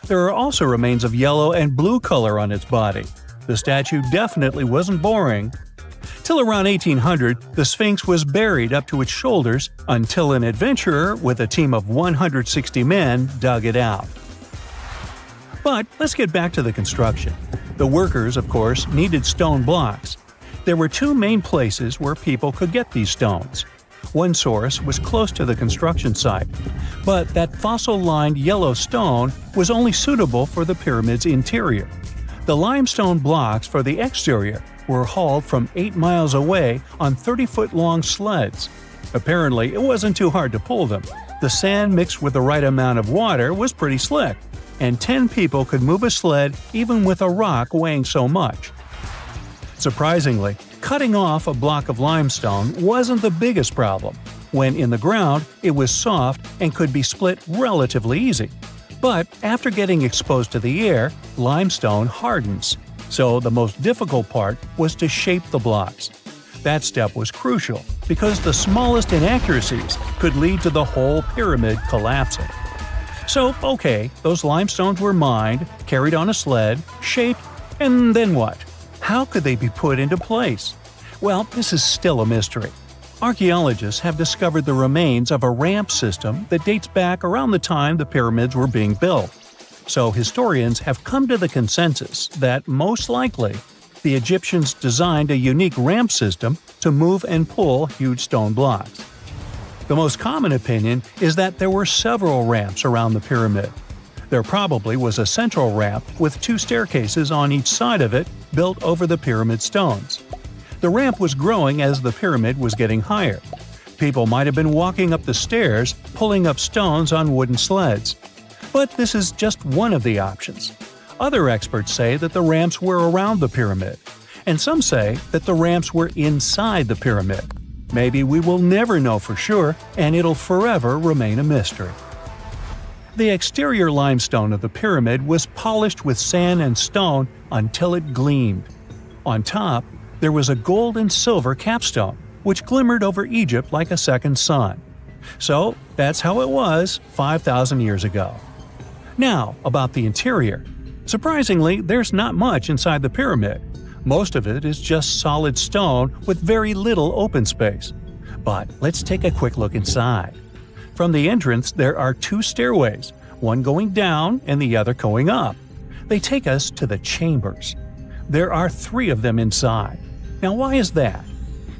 There are also remains of yellow and blue color on its body. The statue definitely wasn't boring. Till around 1800, the Sphinx was buried up to its shoulders until an adventurer with a team of 160 men dug it out. But let's get back to the construction. The workers, of course, needed stone blocks. There were two main places where people could get these stones. One source was close to the construction site, but that fossil-lined yellow stone was only suitable for the pyramid's interior. The limestone blocks for the exterior were hauled from 8 miles away on 30-foot-long sleds. Apparently, it wasn't too hard to pull them. The sand mixed with the right amount of water was pretty slick, and 10 people could move a sled even with a rock weighing so much. Surprisingly, cutting off a block of limestone wasn't the biggest problem. When in the ground, it was soft and could be split relatively easy. But after getting exposed to the air, limestone hardens. So the most difficult part was to shape the blocks. That step was crucial because the smallest inaccuracies could lead to the whole pyramid collapsing. So, okay, those limestones were mined, carried on a sled, shaped, and then what? How could they be put into place? Well, this is still a mystery. Archaeologists have discovered the remains of a ramp system that dates back around the time the pyramids were being built. So historians have come to the consensus that, most likely, the Egyptians designed a unique ramp system to move and pull huge stone blocks. The most common opinion is that there were several ramps around the pyramid. There probably was a central ramp with 2 staircases on each side of it built over the pyramid stones. The ramp was growing as the pyramid was getting higher. People might have been walking up the stairs, pulling up stones on wooden sleds. But this is just one of the options. Other experts say that the ramps were around the pyramid, and some say that the ramps were inside the pyramid. Maybe we will never know for sure, and it'll forever remain a mystery. The exterior limestone of the pyramid was polished with sand and stone until it gleamed. On top, there was a gold and silver capstone, which glimmered over Egypt like a second sun. So, that's how it was 5,000 years ago. Now, about the interior. Surprisingly, there's not much inside the pyramid. Most of it is just solid stone with very little open space. But let's take a quick look inside. From the entrance, there are 2 stairways, one going down and the other going up. They take us to the chambers. There are 3 of them inside. Now, why is that?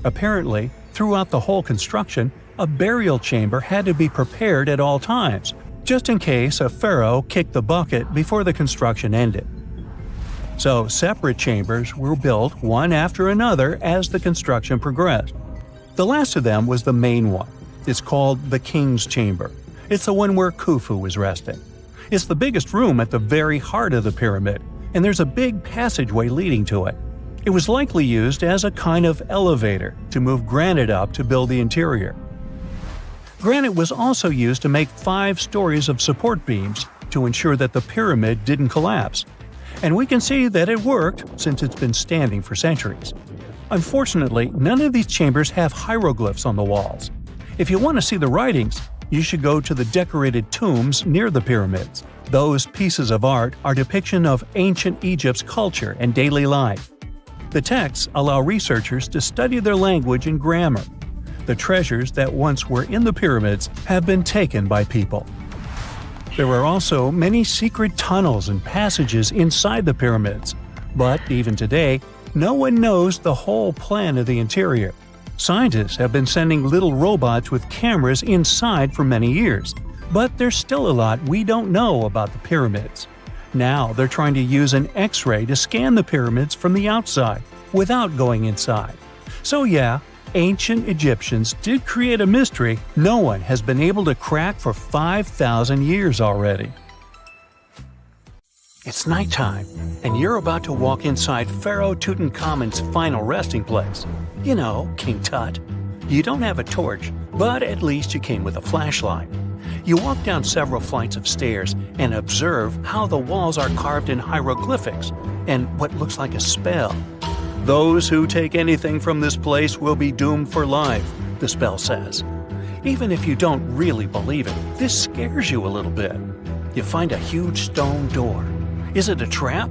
Apparently, throughout the whole construction, a burial chamber had to be prepared at all times, just in case a pharaoh kicked the bucket before the construction ended. So, separate chambers were built one after another as the construction progressed. The last of them was the main one. It's called the King's Chamber. It's the one where Khufu was resting. It's the biggest room at the very heart of the pyramid, and there's a big passageway leading to it. It was likely used as a kind of elevator to move granite up to build the interior. Granite was also used to make 5 stories of support beams to ensure that the pyramid didn't collapse. And we can see that it worked since it's been standing for centuries. Unfortunately, none of these chambers have hieroglyphs on the walls. If you want to see the writings, you should go to the decorated tombs near the pyramids. Those pieces of art are depiction of ancient Egypt's culture and daily life. The texts allow researchers to study their language and grammar. The treasures that once were in the pyramids have been taken by people. There are also many secret tunnels and passages inside the pyramids, but even today, no one knows the whole plan of the interior. Scientists have been sending little robots with cameras inside for many years, but there's still a lot we don't know about the pyramids. Now they're trying to use an X-ray to scan the pyramids from the outside, without going inside. So yeah, ancient Egyptians did create a mystery no one has been able to crack for 5,000 years already. It's nighttime, and you're about to walk inside Pharaoh Tutankhamun's final resting place. You know, King Tut. You don't have a torch, but at least you came with a flashlight. You walk down several flights of stairs and observe how the walls are carved in hieroglyphics and what looks like a spell. "Those who take anything from this place will be doomed for life," the spell says. Even if you don't really believe it, this scares you a little bit. You find a huge stone door. Is it a trap?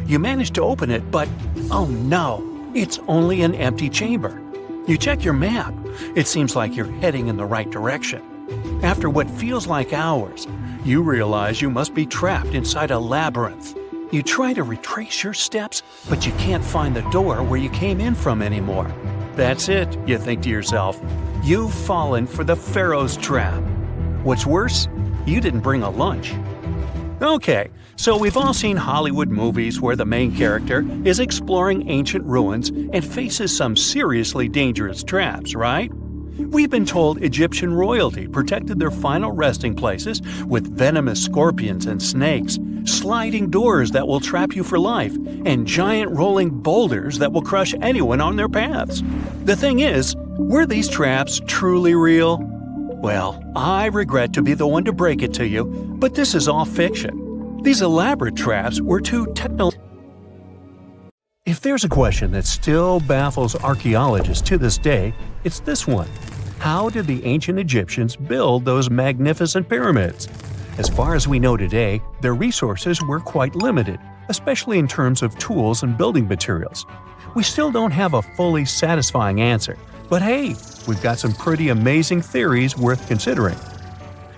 You manage to open it, but oh no, it's only an empty chamber. You check your map. It seems like you're heading in the right direction. After what feels like hours, you realize you must be trapped inside a labyrinth. You try to retrace your steps, but you can't find the door where you came in from anymore. That's it, you think to yourself. You've fallen for the Pharaohs' trap. What's worse, you didn't bring a lunch. Okay, so we've all seen Hollywood movies where the main character is exploring ancient ruins and faces some seriously dangerous traps, right? We've been told Egyptian royalty protected their final resting places with venomous scorpions and snakes, sliding doors that will trap you for life, and giant rolling boulders that will crush anyone on their paths. The thing is, were these traps truly real? Well, I regret to be the one to break it to you, but this is all fiction. These elaborate traps were too technological. If there's a question that still baffles archaeologists to this day, it's this one. How did the ancient Egyptians build those magnificent pyramids? As far as we know today, their resources were quite limited, especially in terms of tools and building materials. We still don't have a fully satisfying answer, but hey, we've got some pretty amazing theories worth considering.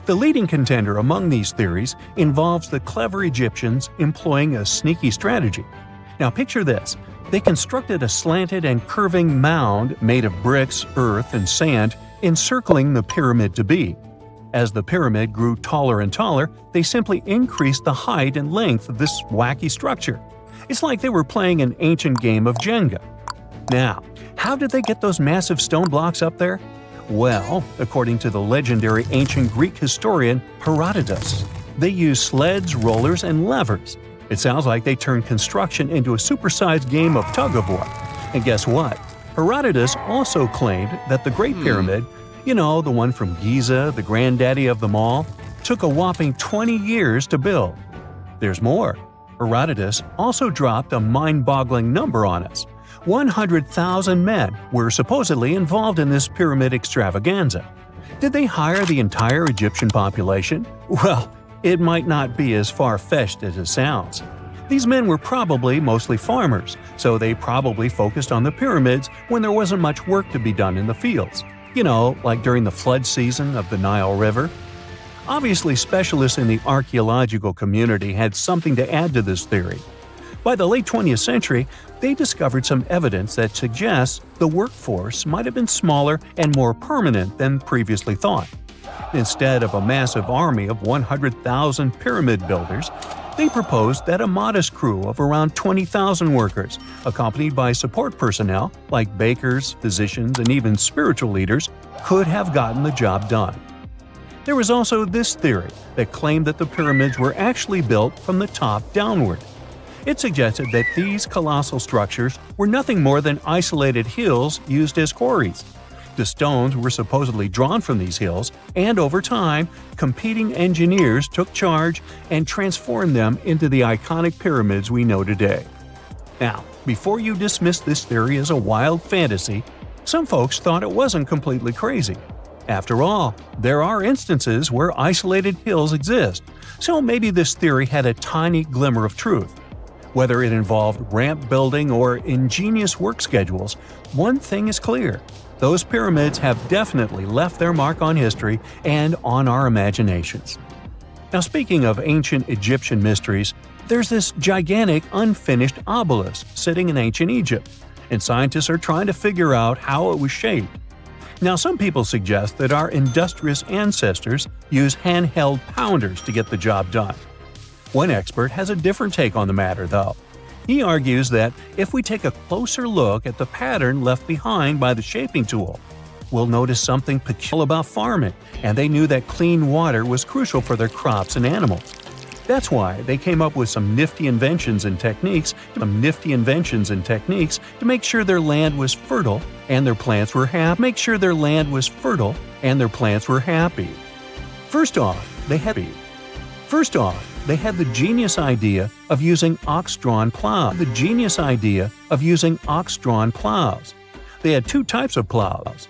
The leading contender among these theories involves the clever Egyptians employing a sneaky strategy. Now picture this. They constructed a slanted and curving mound made of bricks, earth, and sand encircling the pyramid to be. As the pyramid grew taller and taller, they simply increased the height and length of this wacky structure. It's like they were playing an ancient game of Jenga. Now, how did they get those massive stone blocks up there? Well, according to the legendary ancient Greek historian Herodotus, they used sleds, rollers, and levers. It sounds like they turned construction into a supersized game of tug-of-war. And guess what? Herodotus also claimed that the Great Pyramid, the one from Giza, the granddaddy of them all, took a whopping 20 years to build. There's more. Herodotus also dropped a mind-boggling number on us. 100,000 men were supposedly involved in this pyramid extravaganza. Did they hire the entire Egyptian population? Well, it might not be as far-fetched as it sounds. These men were probably mostly farmers, so they probably focused on the pyramids when there wasn't much work to be done in the fields. Like during the flood season of the Nile River. Obviously, specialists in the archaeological community had something to add to this theory. By the late 20th century, they discovered some evidence that suggests the workforce might have been smaller and more permanent than previously thought. Instead of a massive army of 100,000 pyramid builders, they proposed that a modest crew of around 20,000 workers, accompanied by support personnel like bakers, physicians, and even spiritual leaders, could have gotten the job done. There was also this theory that claimed that the pyramids were actually built from the top downward. It suggested that these colossal structures were nothing more than isolated hills used as quarries. The stones were supposedly drawn from these hills, and over time, competing engineers took charge and transformed them into the iconic pyramids we know today. Now, before you dismiss this theory as a wild fantasy, some folks thought it wasn't completely crazy. After all, there are instances where isolated hills exist, so maybe this theory had a tiny glimmer of truth. Whether it involved ramp building or ingenious work schedules, one thing is clear. Those pyramids have definitely left their mark on history and on our imaginations. Now, speaking of ancient Egyptian mysteries, there's this gigantic unfinished obelisk sitting in ancient Egypt, and scientists are trying to figure out how it was shaped. Now, some people suggest that our industrious ancestors used handheld pounders to get the job done. One expert has a different take on the matter, though. He argues that if we take a closer look at the pattern left behind by the shaping tool, we'll notice something peculiar about farming, and they knew that clean water was crucial for their crops and animals. That's why they came up with some nifty inventions and techniques to make sure their land was fertile and their plants were happy. First off, they had the genius idea of using ox-drawn plows. They had two types of plows.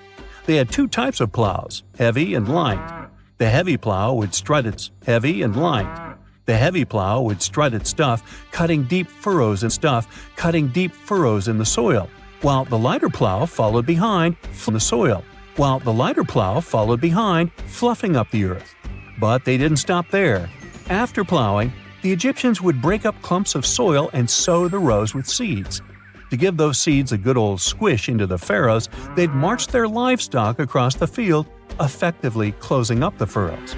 Heavy and light. The heavy plow would strut its stuff, cutting deep furrows in the soil, while the lighter plow followed behind, fluffing up the earth. But they didn't stop there. After plowing, the Egyptians would break up clumps of soil and sow the rows with seeds. To give those seeds a good old squish into the Pharaohs, they'd march their livestock across the field, effectively closing up the furrows.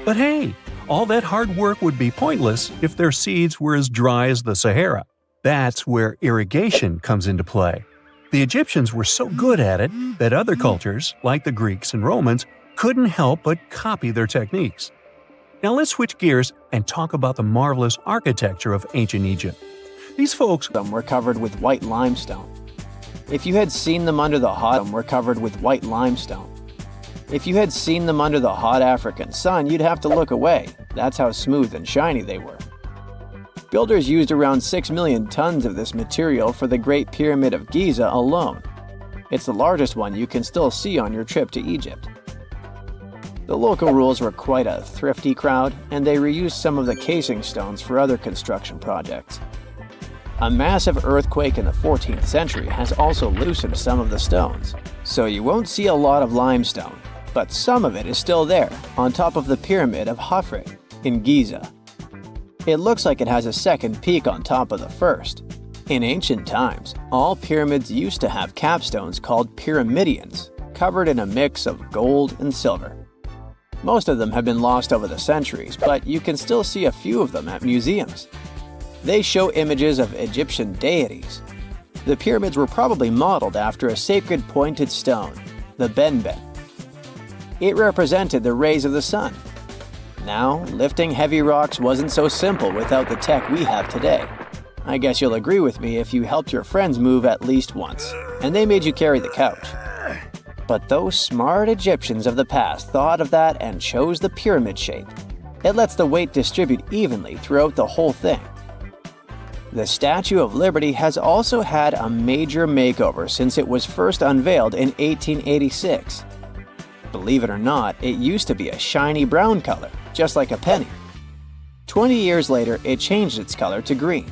But hey, all that hard work would be pointless if their seeds were as dry as the Sahara. That's where irrigation comes into play. The Egyptians were so good at it that other cultures, like the Greeks and Romans, couldn't help but copy their techniques. Now let's switch gears and talk about the marvelous architecture of ancient Egypt. These folks Were covered with white limestone. If you had seen them under the hot African sun, you'd have to look away. That's how smooth and shiny they were. Builders used around 6 million tons of this material for the Great Pyramid of Giza alone. It's the largest one you can still see on your trip to Egypt. The local rules were quite a thrifty crowd, and they reused some of the casing stones for other construction projects. A massive earthquake in the 14th century has also loosened some of the stones, so you won't see a lot of limestone, but some of it is still there, on top of the Pyramid of Khafre in Giza. It looks like it has a second peak on top of the first. In ancient times, all pyramids used to have capstones called pyramidions, covered in a mix of gold and silver. Most of them have been lost over the centuries, but you can still see a few of them at museums. They show images of Egyptian deities. The pyramids were probably modeled after a sacred pointed stone, the benben. It represented the rays of the sun. Now, lifting heavy rocks wasn't so simple without the tech we have today. I guess you'll agree with me if you helped your friends move at least once, and they made you carry the couch. But those smart Egyptians of the past thought of that and chose the pyramid shape. It lets the weight distribute evenly throughout the whole thing. The Statue of Liberty has also had a major makeover since it was first unveiled in 1886. Believe it or not, it used to be a shiny brown color, just like a penny. 20 years later, it changed its color to green.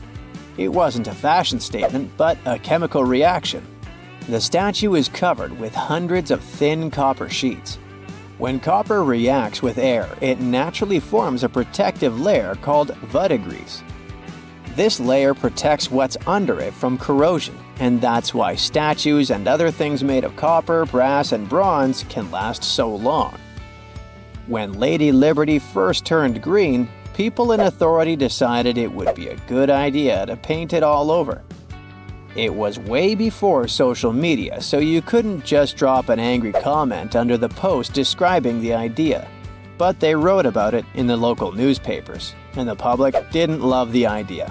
It wasn't a fashion statement, but a chemical reaction. The statue is covered with hundreds of thin copper sheets. When copper reacts with air, it naturally forms a protective layer called verdigris. This layer protects what's under it from corrosion, and that's why statues and other things made of copper, brass, and bronze can last so long. When Lady Liberty first turned green, people in authority decided it would be a good idea to paint it all over. It was way before social media, so you couldn't just drop an angry comment under the post describing the idea. But they wrote about it in the local newspapers, and the public didn't love the idea.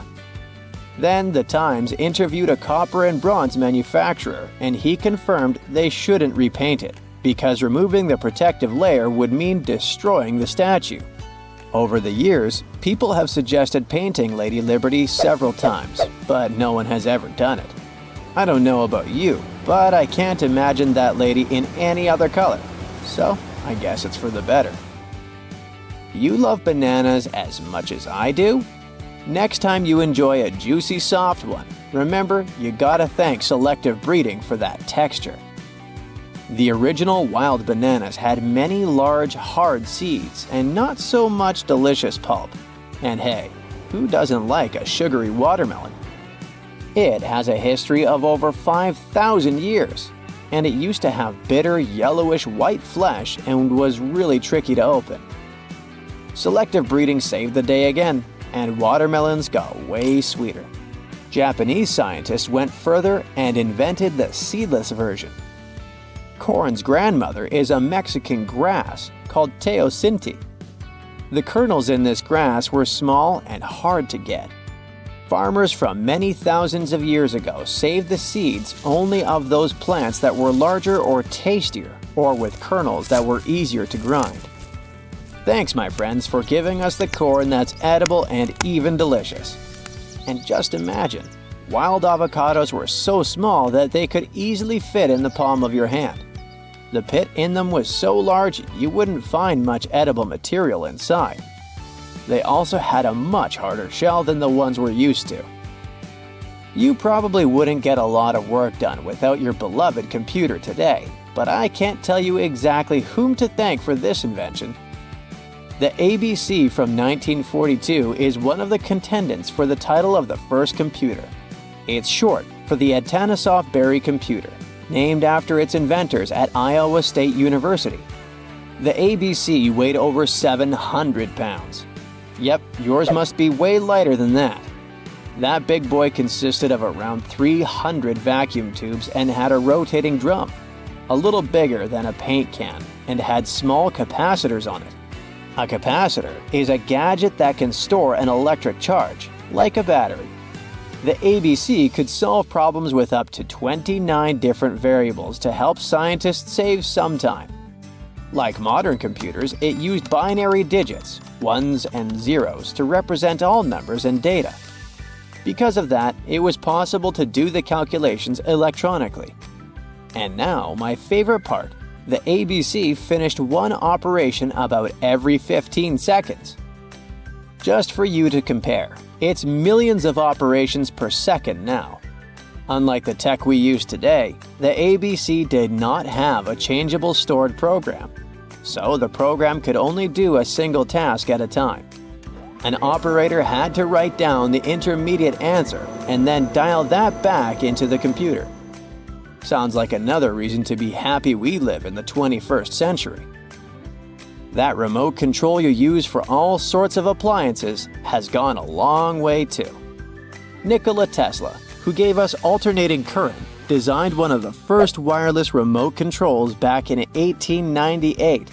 Then the Times interviewed a copper and bronze manufacturer, and he confirmed they shouldn't repaint it, because removing the protective layer would mean destroying the statue. Over the years, people have suggested painting Lady Liberty several times, but no one has ever done it. I don't know about you, but I can't imagine that lady in any other color, so I guess it's for the better. You love bananas as much as I do? Next time you enjoy a juicy soft one, remember you gotta thank selective breeding for that texture. The original wild bananas had many large, hard seeds and not so much delicious pulp. And hey, who doesn't like a sugary watermelon? It has a history of over 5,000 years, and it used to have bitter, yellowish white flesh and was really tricky to open. Selective breeding saved the day again, and watermelons got way sweeter. Japanese scientists went further and invented the seedless version. Corn's grandmother is a Mexican grass called teosinte. The kernels in this grass were small and hard to get. Farmers from many thousands of years ago saved the seeds only of those plants that were larger or tastier, or with kernels that were easier to grind. Thanks, my friends, for giving us the corn that's edible and even delicious. And just imagine, wild avocados were so small that they could easily fit in the palm of your hand. The pit in them was so large you wouldn't find much edible material inside. They also had a much harder shell than the ones we're used to. You probably wouldn't get a lot of work done without your beloved computer today, but I can't tell you exactly whom to thank for this invention. The ABC from 1942 is one of the contendants for the title of the first computer. It's short for the Atanasoff Berry computer, named after its inventors at Iowa State University. The ABC weighed over 700 pounds. Yep, yours must be way lighter than that. That big boy consisted of around 300 vacuum tubes and had a rotating drum, a little bigger than a paint can, and had small capacitors on it. A capacitor is a gadget that can store an electric charge, like a battery. The ABC could solve problems with up to 29 different variables to help scientists save some time. Like modern computers, it used binary digits, ones and zeros, to represent all numbers and data. Because of that, it was possible to do the calculations electronically. And now, my favorite part, the ABC finished one operation about every 15 seconds. Just for you to compare, it's millions of operations per second now. Unlike the tech we use today, the ABC did not have a changeable stored program, so the program could only do a single task at a time. An operator had to write down the intermediate answer and then dial that back into the computer. Sounds like another reason to be happy we live in the 21st century. That remote control you use for all sorts of appliances has gone a long way too. Nikola Tesla, who gave us alternating current, designed one of the first wireless remote controls back in 1898.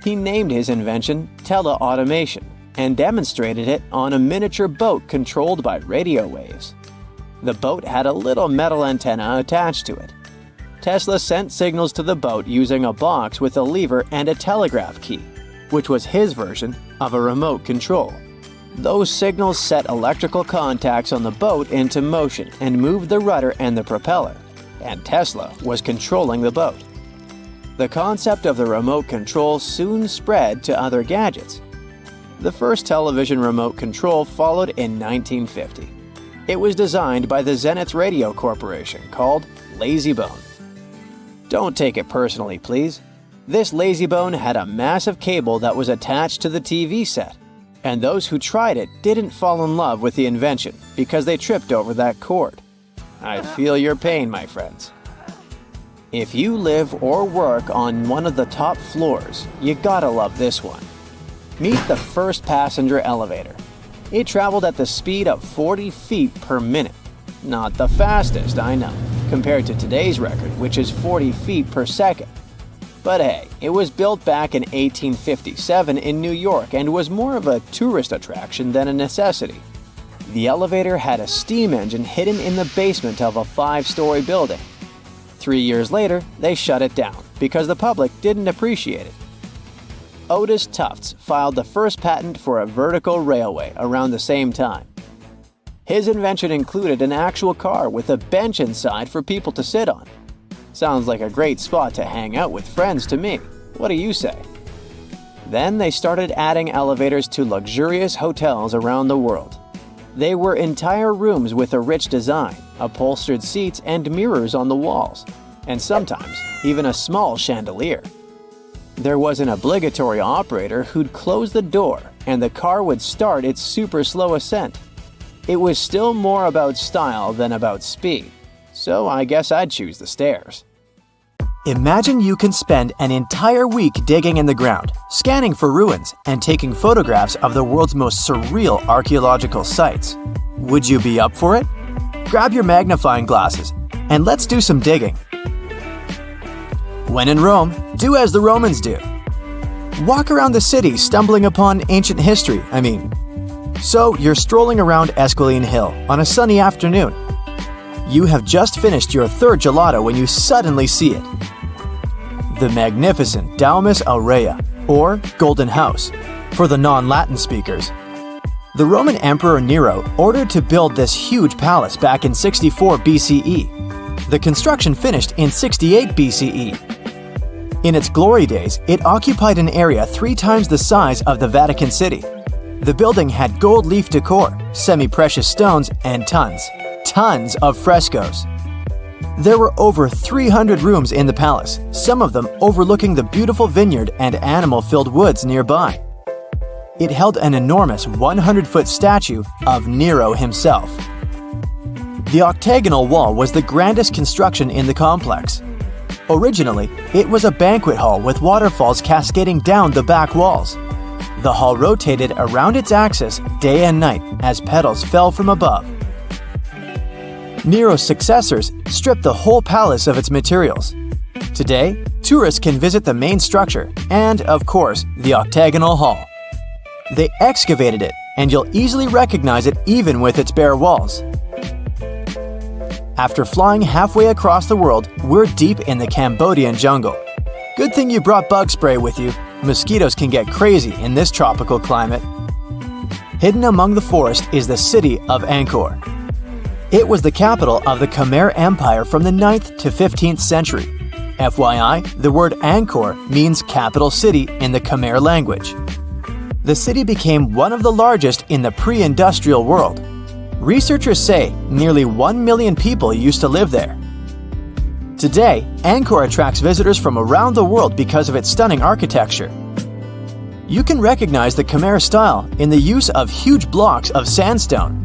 He named his invention teleautomation and demonstrated it on a miniature boat controlled by radio waves. The boat had a little metal antenna attached to it. Tesla sent signals to the boat using a box with a lever and a telegraph key, which was his version of a remote control. Those signals set electrical contacts on the boat into motion and moved the rudder and the propeller, and Tesla was controlling the boat. The concept of the remote control soon spread to other gadgets. The first television remote control followed in 1950. It was designed by the Zenith Radio Corporation called LazyBone. Don't take it personally, please. This LazyBone had a massive cable that was attached to the TV set, and those who tried it didn't fall in love with the invention because they tripped over that cord. I feel your pain, my friends. If you live or work on one of the top floors, you gotta love this one. Meet the first passenger elevator. It traveled at the speed of 40 feet per minute. Not the fastest, I know, compared to today's record, which is 40 feet per second. But hey, it was built back in 1857 in New York and was more of a tourist attraction than a necessity. The elevator had a steam engine hidden in the basement of a 5-story building. 3 years later, they shut it down because the public didn't appreciate it. Otis Tufts filed the first patent for a vertical railway around the same time. His invention included an actual car with a bench inside for people to sit on. Sounds like a great spot to hang out with friends to me. What do you say? Then they started adding elevators to luxurious hotels around the world. They were entire rooms with a rich design, upholstered seats and mirrors on the walls, and sometimes even a small chandelier. There was an obligatory operator who'd close the door and the car would start its super slow ascent. It was still more about style than about speed, so I guess I'd choose the stairs. Imagine you can spend an entire week digging in the ground, scanning for ruins, and taking photographs of the world's most surreal archaeological sites. Would you be up for it? Grab your magnifying glasses and let's do some digging. When in Rome, do as the Romans do. Walk around the city stumbling upon ancient history, So you're strolling around Esquiline Hill on a sunny afternoon. You have just finished your third gelato when you suddenly see it. The magnificent Daumus aurea, or Golden House, for the non-Latin speakers. The Roman Emperor Nero ordered to build this huge palace back in 64 BCE. The construction finished in 68 BCE. In its glory days, it occupied an area 3 times the size of the Vatican City. The building had gold leaf decor, semi-precious stones, and tons of frescoes. There were over 300 rooms in the palace, some of them overlooking the beautiful vineyard and animal-filled woods nearby. It held an enormous 100-foot statue of Nero himself. The octagonal wall was the grandest construction in the complex. Originally, it was a banquet hall with waterfalls cascading down the back walls. The hall rotated around its axis day and night as petals fell from above. Nero's successors stripped the whole palace of its materials. Today, tourists can visit the main structure and, of course, the octagonal hall. They excavated it, and you'll easily recognize it even with its bare walls. After flying halfway across the world, we're deep in the Cambodian jungle. Good thing you brought bug spray with you. Mosquitoes can get crazy in this tropical climate. Hidden among the forest is the city of Angkor. It was the capital of the Khmer Empire from the 9th to 15th century. FYI, the word Angkor means capital city in the Khmer language. The city became one of the largest in the pre-industrial world. Researchers say nearly 1 million people used to live there. Today, Angkor attracts visitors from around the world because of its stunning architecture. You can recognize the Khmer style in the use of huge blocks of sandstone.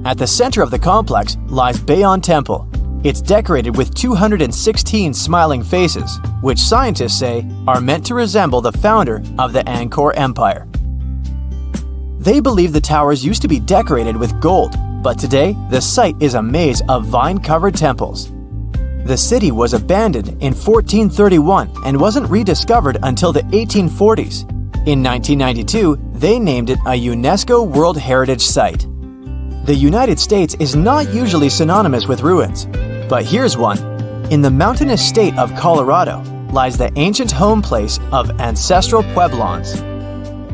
At the center of the complex lies Bayon Temple. It's decorated with 216 smiling faces, which scientists say are meant to resemble the founder of the Angkor Empire. They believe the towers used to be decorated with gold, but today the site is a maze of vine-covered temples. The city was abandoned in 1431 and wasn't rediscovered until the 1840s. In 1992, they named it a UNESCO World Heritage Site. The United States is not usually synonymous with ruins, but here's one. In the mountainous state of Colorado lies the ancient home place of ancestral Pueblans.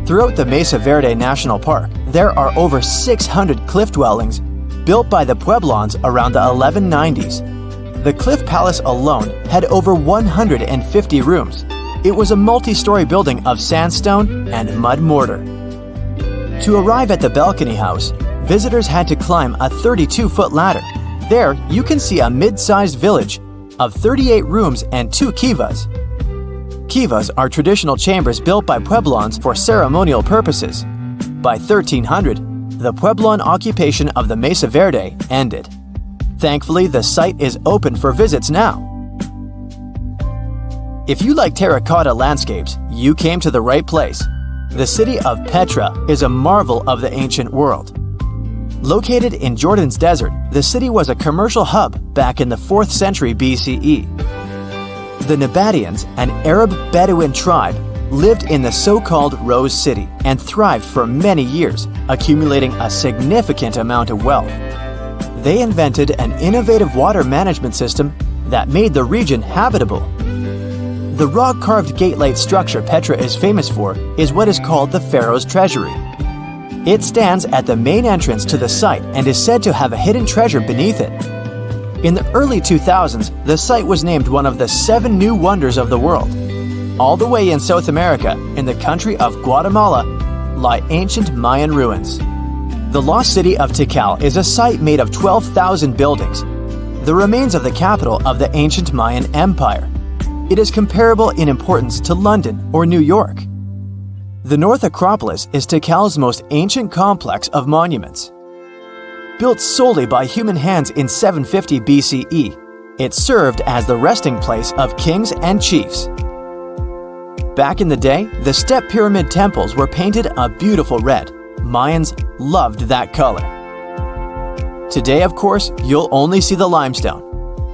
Throughout the Mesa Verde National Park, there are over 600 cliff dwellings built by the Pueblans around the 1190s. The Cliff Palace alone had over 150 rooms. It was a multi-story building of sandstone and mud mortar. To arrive at the balcony house, visitors had to climb a 32-foot ladder. There, you can see a mid-sized village of 38 rooms and 2 kivas. Kivas are traditional chambers built by Pueblans for ceremonial purposes. By 1300, the Pueblan occupation of the Mesa Verde ended. Thankfully, the site is open for visits now. If you like terracotta landscapes, you came to the right place. The city of Petra is a marvel of the ancient world. Located in Jordan's desert, the city was a commercial hub back in the 4th century BCE. The Nabataeans, an Arab Bedouin tribe, lived in the so-called Rose City and thrived for many years, accumulating a significant amount of wealth. They invented an innovative water management system that made the region habitable. The rock-carved gate-like structure Petra is famous for is what is called the Pharaohs' Treasury. It stands at the main entrance to the site and is said to have a hidden treasure beneath it. In the early 2000s, the site was named one of the 7 new wonders of the world. All the way in South America, in the country of Guatemala, lie ancient Mayan ruins. The lost city of Tikal is a site made of 12,000 buildings, the remains of the capital of the ancient Mayan Empire. It is comparable in importance to London or New York. The North Acropolis is Tikal's most ancient complex of monuments. Built solely by human hands in 750 BCE, it served as the resting place of kings and chiefs. Back in the day, the step pyramid temples were painted a beautiful red. Mayans loved that color. Today, of course, you'll only see the limestone.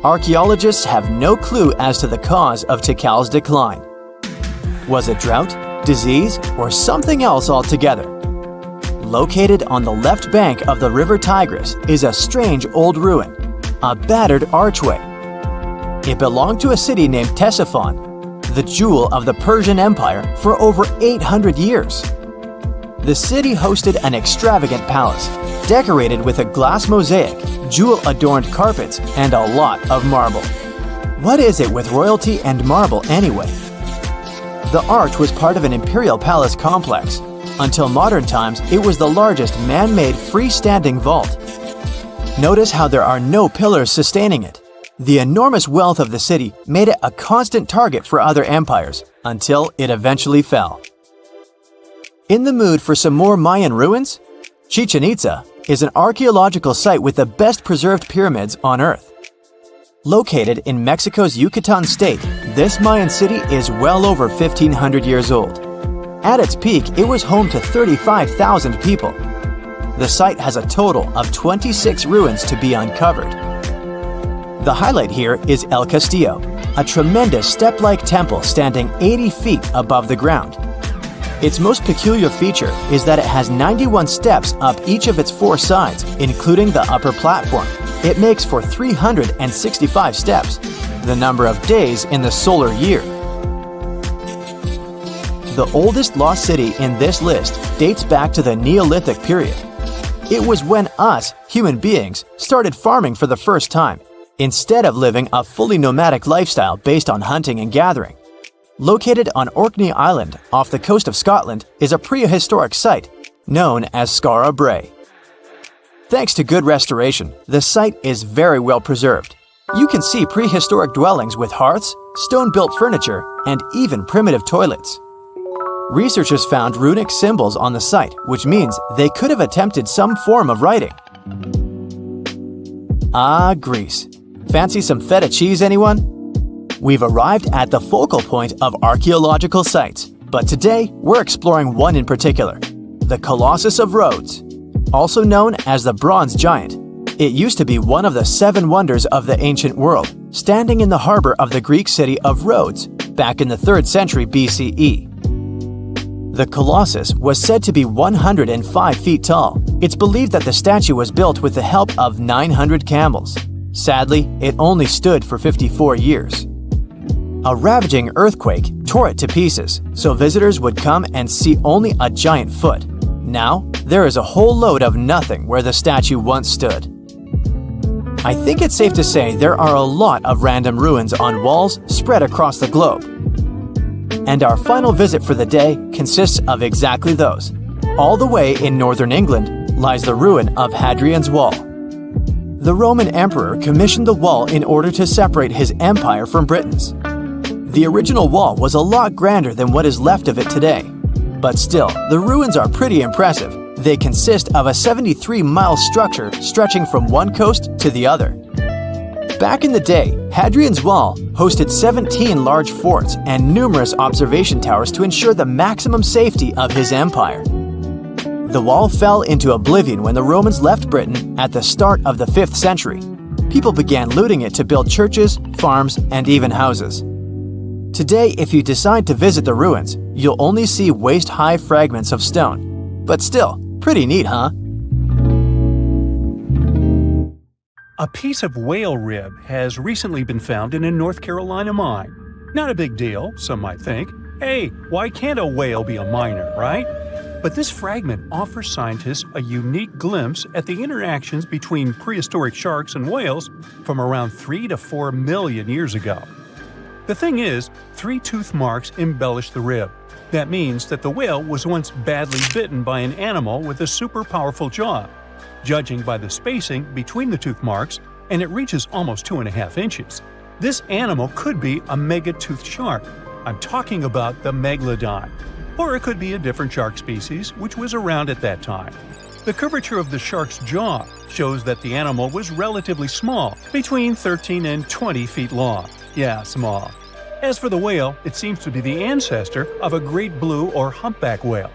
Archaeologists have no clue as to the cause of Tikal's decline. Was it drought, disease, or something else altogether? Located on the left bank of the river Tigris is a strange old ruin, a battered archway. It belonged to a city named Ctesiphon. the jewel of the Persian Empire for over 800 years. The city hosted an extravagant palace, decorated with a glass mosaic, jewel-adorned carpets, and a lot of marble. What is it with royalty and marble anyway? The arch was part of an imperial palace complex. Until modern times, it was the largest man-made freestanding vault. Notice how there are no pillars sustaining it. The enormous wealth of the city made it a constant target for other empires, until it eventually fell. In the mood for some more Mayan ruins? Chichén Itzá is an archaeological site with the best preserved pyramids on Earth. Located in Mexico's Yucatan state, this Mayan city is well over 1,500 years old. At its peak, it was home to 35,000 people. The site has a total of 26 ruins to be uncovered. The highlight here is El Castillo, a tremendous step-like temple standing 80 feet above the ground. Its most peculiar feature is that it has 91 steps up each of its 4 sides, including the upper platform. It makes for 365 steps, the number of days in the solar year. The oldest lost city in this list dates back to the Neolithic period. It was when us, human beings, started farming for the first time, instead of living a fully nomadic lifestyle based on hunting and gathering. Located on Orkney Island off the coast of Scotland is a prehistoric site known as Skara Brae. Thanks to good restoration, the site is very well preserved. You can see prehistoric dwellings with hearths, stone-built furniture, and even primitive toilets. Researchers found runic symbols on the site, which means they could have attempted some form of writing. Ah, Greece. Fancy some feta cheese, anyone? We've arrived at the focal point of archaeological sites, but today we're exploring one in particular, the Colossus of Rhodes. Also known as the Bronze Giant, it used to be one of the 7 wonders of the ancient world, standing in the harbor of the Greek city of Rhodes back in the 3rd century BCE. The Colossus was said to be 105 feet tall. It's believed that the statue was built with the help of 900 camels. Sadly, it only stood for 54 years. A ravaging earthquake tore it to pieces, so visitors would come and see only a giant foot. Now, there is a whole load of nothing where the statue once stood. I think it's safe to say there are a lot of random ruins on walls spread across the globe. And our final visit for the day consists of exactly those. All the way in northern England lies the ruin of Hadrian's Wall. The Roman emperor commissioned the wall in order to separate his empire from Britain's. The original wall was a lot grander than what is left of it today. But still, the ruins are pretty impressive. They consist of a 73-mile structure stretching from one coast to the other. Back in the day, Hadrian's Wall hosted 17 large forts and numerous observation towers to ensure the maximum safety of his empire. The wall fell into oblivion when the Romans left Britain at the start of the 5th century. People began looting it to build churches, farms, and even houses. Today, if you decide to visit the ruins, you'll only see waist-high fragments of stone. But still, pretty neat, huh? A piece of whale rib has recently been found in a North Carolina mine. Not a big deal, some might think. Hey, why can't a whale be a miner, right? But this fragment offers scientists a unique glimpse at the interactions between prehistoric sharks and whales from around 3 to 4 million years ago. The thing is, 3 tooth marks embellish the rib. That means that the whale was once badly bitten by an animal with a super powerful jaw. Judging by the spacing between the tooth marks, and it reaches almost 2.5 inches. This animal could be a mega-toothed shark. I'm talking about the megalodon. Or it could be a different shark species which was around at that time. The curvature of the shark's jaw shows that the animal was relatively small, between 13 and 20 feet long. Yeah, small. As for the whale, it seems to be the ancestor of a great blue or humpback whale.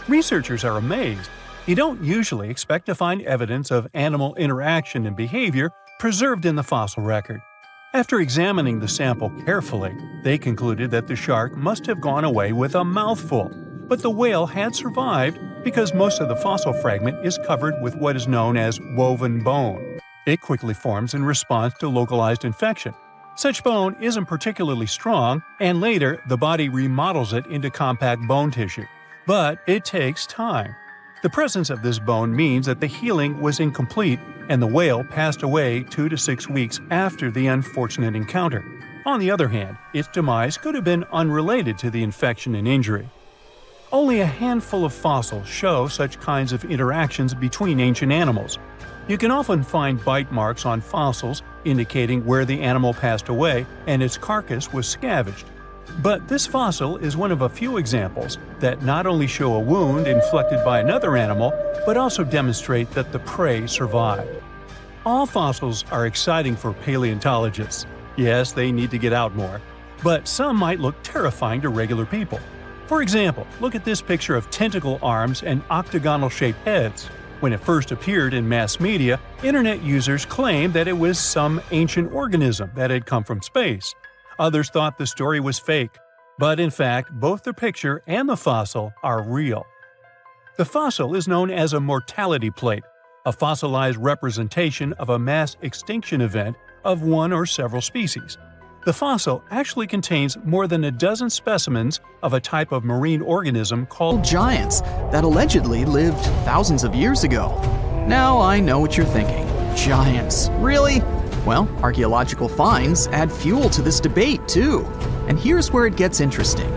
Researchers are amazed. You don't usually expect to find evidence of animal interaction and behavior preserved in the fossil record. After examining the sample carefully, they concluded that the shark must have gone away with a mouthful, but the whale had survived because most of the fossil fragment is covered with what is known as woven bone. It quickly forms in response to localized infection. Such bone isn't particularly strong, and later the body remodels it into compact bone tissue. But it takes time. The presence of this bone means that the healing was incomplete and the whale passed away 2 to 6 weeks after the unfortunate encounter. On the other hand, its demise could have been unrelated to the infection and injury. Only a handful of fossils show such kinds of interactions between ancient animals. You can often find bite marks on fossils indicating where the animal passed away and its carcass was scavenged. But this fossil is one of a few examples that not only show a wound inflicted by another animal, but also demonstrate that the prey survived. All fossils are exciting for paleontologists. Yes, they need to get out more. But some might look terrifying to regular people. For example, look at this picture of tentacle arms and octagonal-shaped heads. When it first appeared in mass media, internet users claimed that it was some ancient organism that had come from space. Others thought the story was fake. But in fact, both the picture and the fossil are real. The fossil is known as a mortality plate, a fossilized representation of a mass extinction event of one or several species. The fossil actually contains more than a dozen specimens of a type of marine organism called Giants that allegedly lived thousands of years ago. Now I know what you're thinking. Giants, really? Well, archaeological finds add fuel to this debate too. And here's where it gets interesting.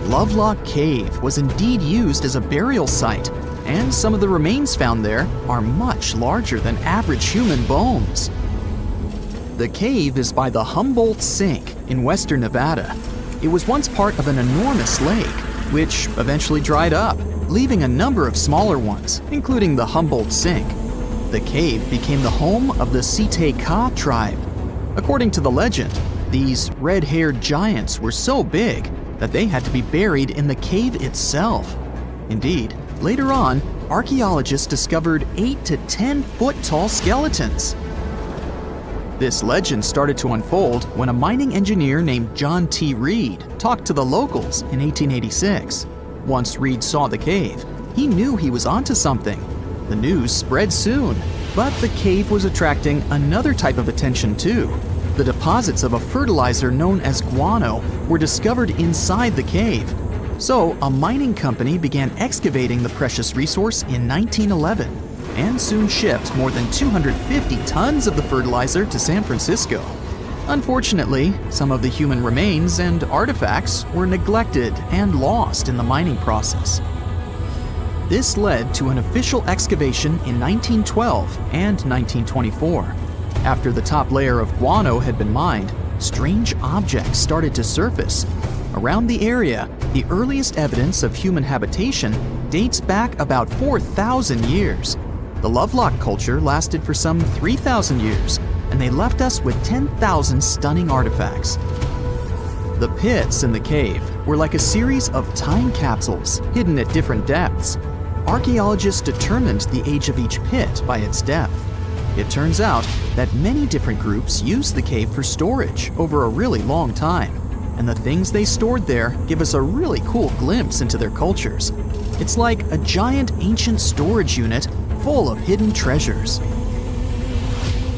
Lovelock Cave was indeed used as a burial site, and some of the remains found there are much larger than average human bones. The cave is by the Humboldt Sink in western Nevada. It was once part of an enormous lake, which eventually dried up, leaving a number of smaller ones, including the Humboldt Sink. The cave became the home of the Chichén tribe. According to the legend, these red-haired giants were so big that they had to be buried in the cave itself. Indeed, later on, archaeologists discovered 8 to 10 foot tall skeletons. This legend started to unfold when a mining engineer named John T. Reed talked to the locals in 1886. Once Reed saw the cave, he knew he was onto something. The news spread soon, but the cave was attracting another type of attention too. The deposits of a fertilizer known as guano were discovered inside the cave. So a mining company began excavating the precious resource in 1911 and soon shipped more than 250 tons of the fertilizer to San Francisco. Unfortunately, some of the human remains and artifacts were neglected and lost in the mining process. This led to an official excavation in 1912 and 1924. After the top layer of guano had been mined, strange objects started to surface. Around the area, the earliest evidence of human habitation dates back about 4,000 years. The Lovelock culture lasted for some 3,000 years, and they left us with 10,000 stunning artifacts. The pits in the cave were like a series of time capsules hidden at different depths. Archaeologists determined the age of each pit by its depth. It turns out that many different groups used the cave for storage over a really long time, and the things they stored there give us a really cool glimpse into their cultures. It's like a giant ancient storage unit full of hidden treasures.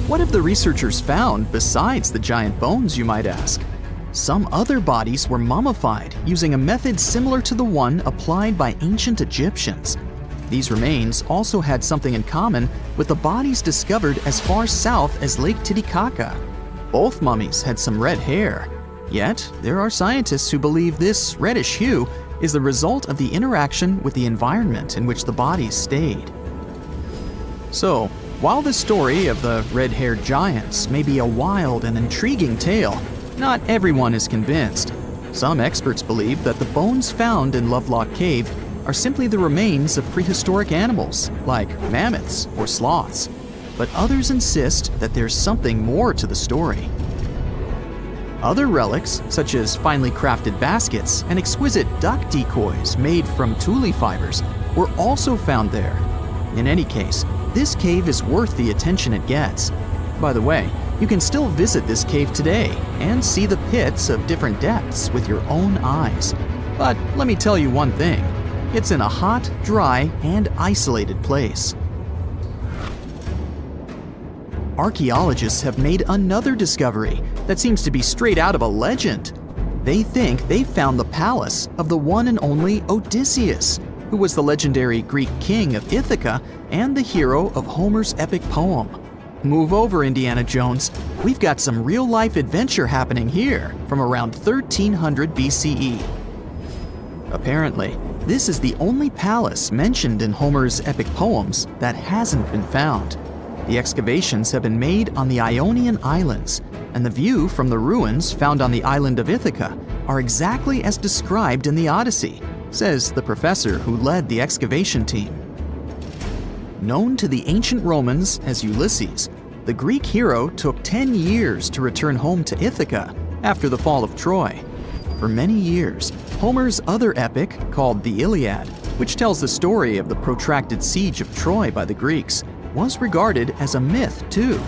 What have the researchers found besides the giant bones, you might ask? Some other bodies were mummified using a method similar to the one applied by ancient Egyptians. These remains also had something in common with the bodies discovered as far south as Lake Titicaca. Both mummies had some red hair, yet there are scientists who believe this reddish hue is the result of the interaction with the environment in which the bodies stayed. So, while the story of the red-haired giants may be a wild and intriguing tale, not everyone is convinced. Some experts believe that the bones found in Lovelock Cave are simply the remains of prehistoric animals, like mammoths or sloths. But others insist that there's something more to the story. Other relics, such as finely crafted baskets and exquisite duck decoys made from tule fibers, were also found there. In any case, this cave is worth the attention it gets. By the way, you can still visit this cave today and see the pits of different depths with your own eyes. But let me tell you one thing. It's in a hot, dry, and isolated place. Archaeologists have made another discovery that seems to be straight out of a legend. They think they found the palace of the one and only Odysseus, who was the legendary Greek king of Ithaca and the hero of Homer's epic poem. Move over, Indiana Jones. We've got some real-life adventure happening here from around 1300 BCE. Apparently, this is the only palace mentioned in Homer's epic poems that hasn't been found. The excavations have been made on the Ionian Islands, and the view from the ruins found on the island of Ithaca are exactly as described in the Odyssey, says the professor who led the excavation team. Known to the ancient Romans as Ulysses, the Greek hero took 10 years to return home to Ithaca after the fall of Troy. For many years, Homer's other epic, called the Iliad, which tells the story of the protracted siege of Troy by the Greeks, was regarded as a myth too.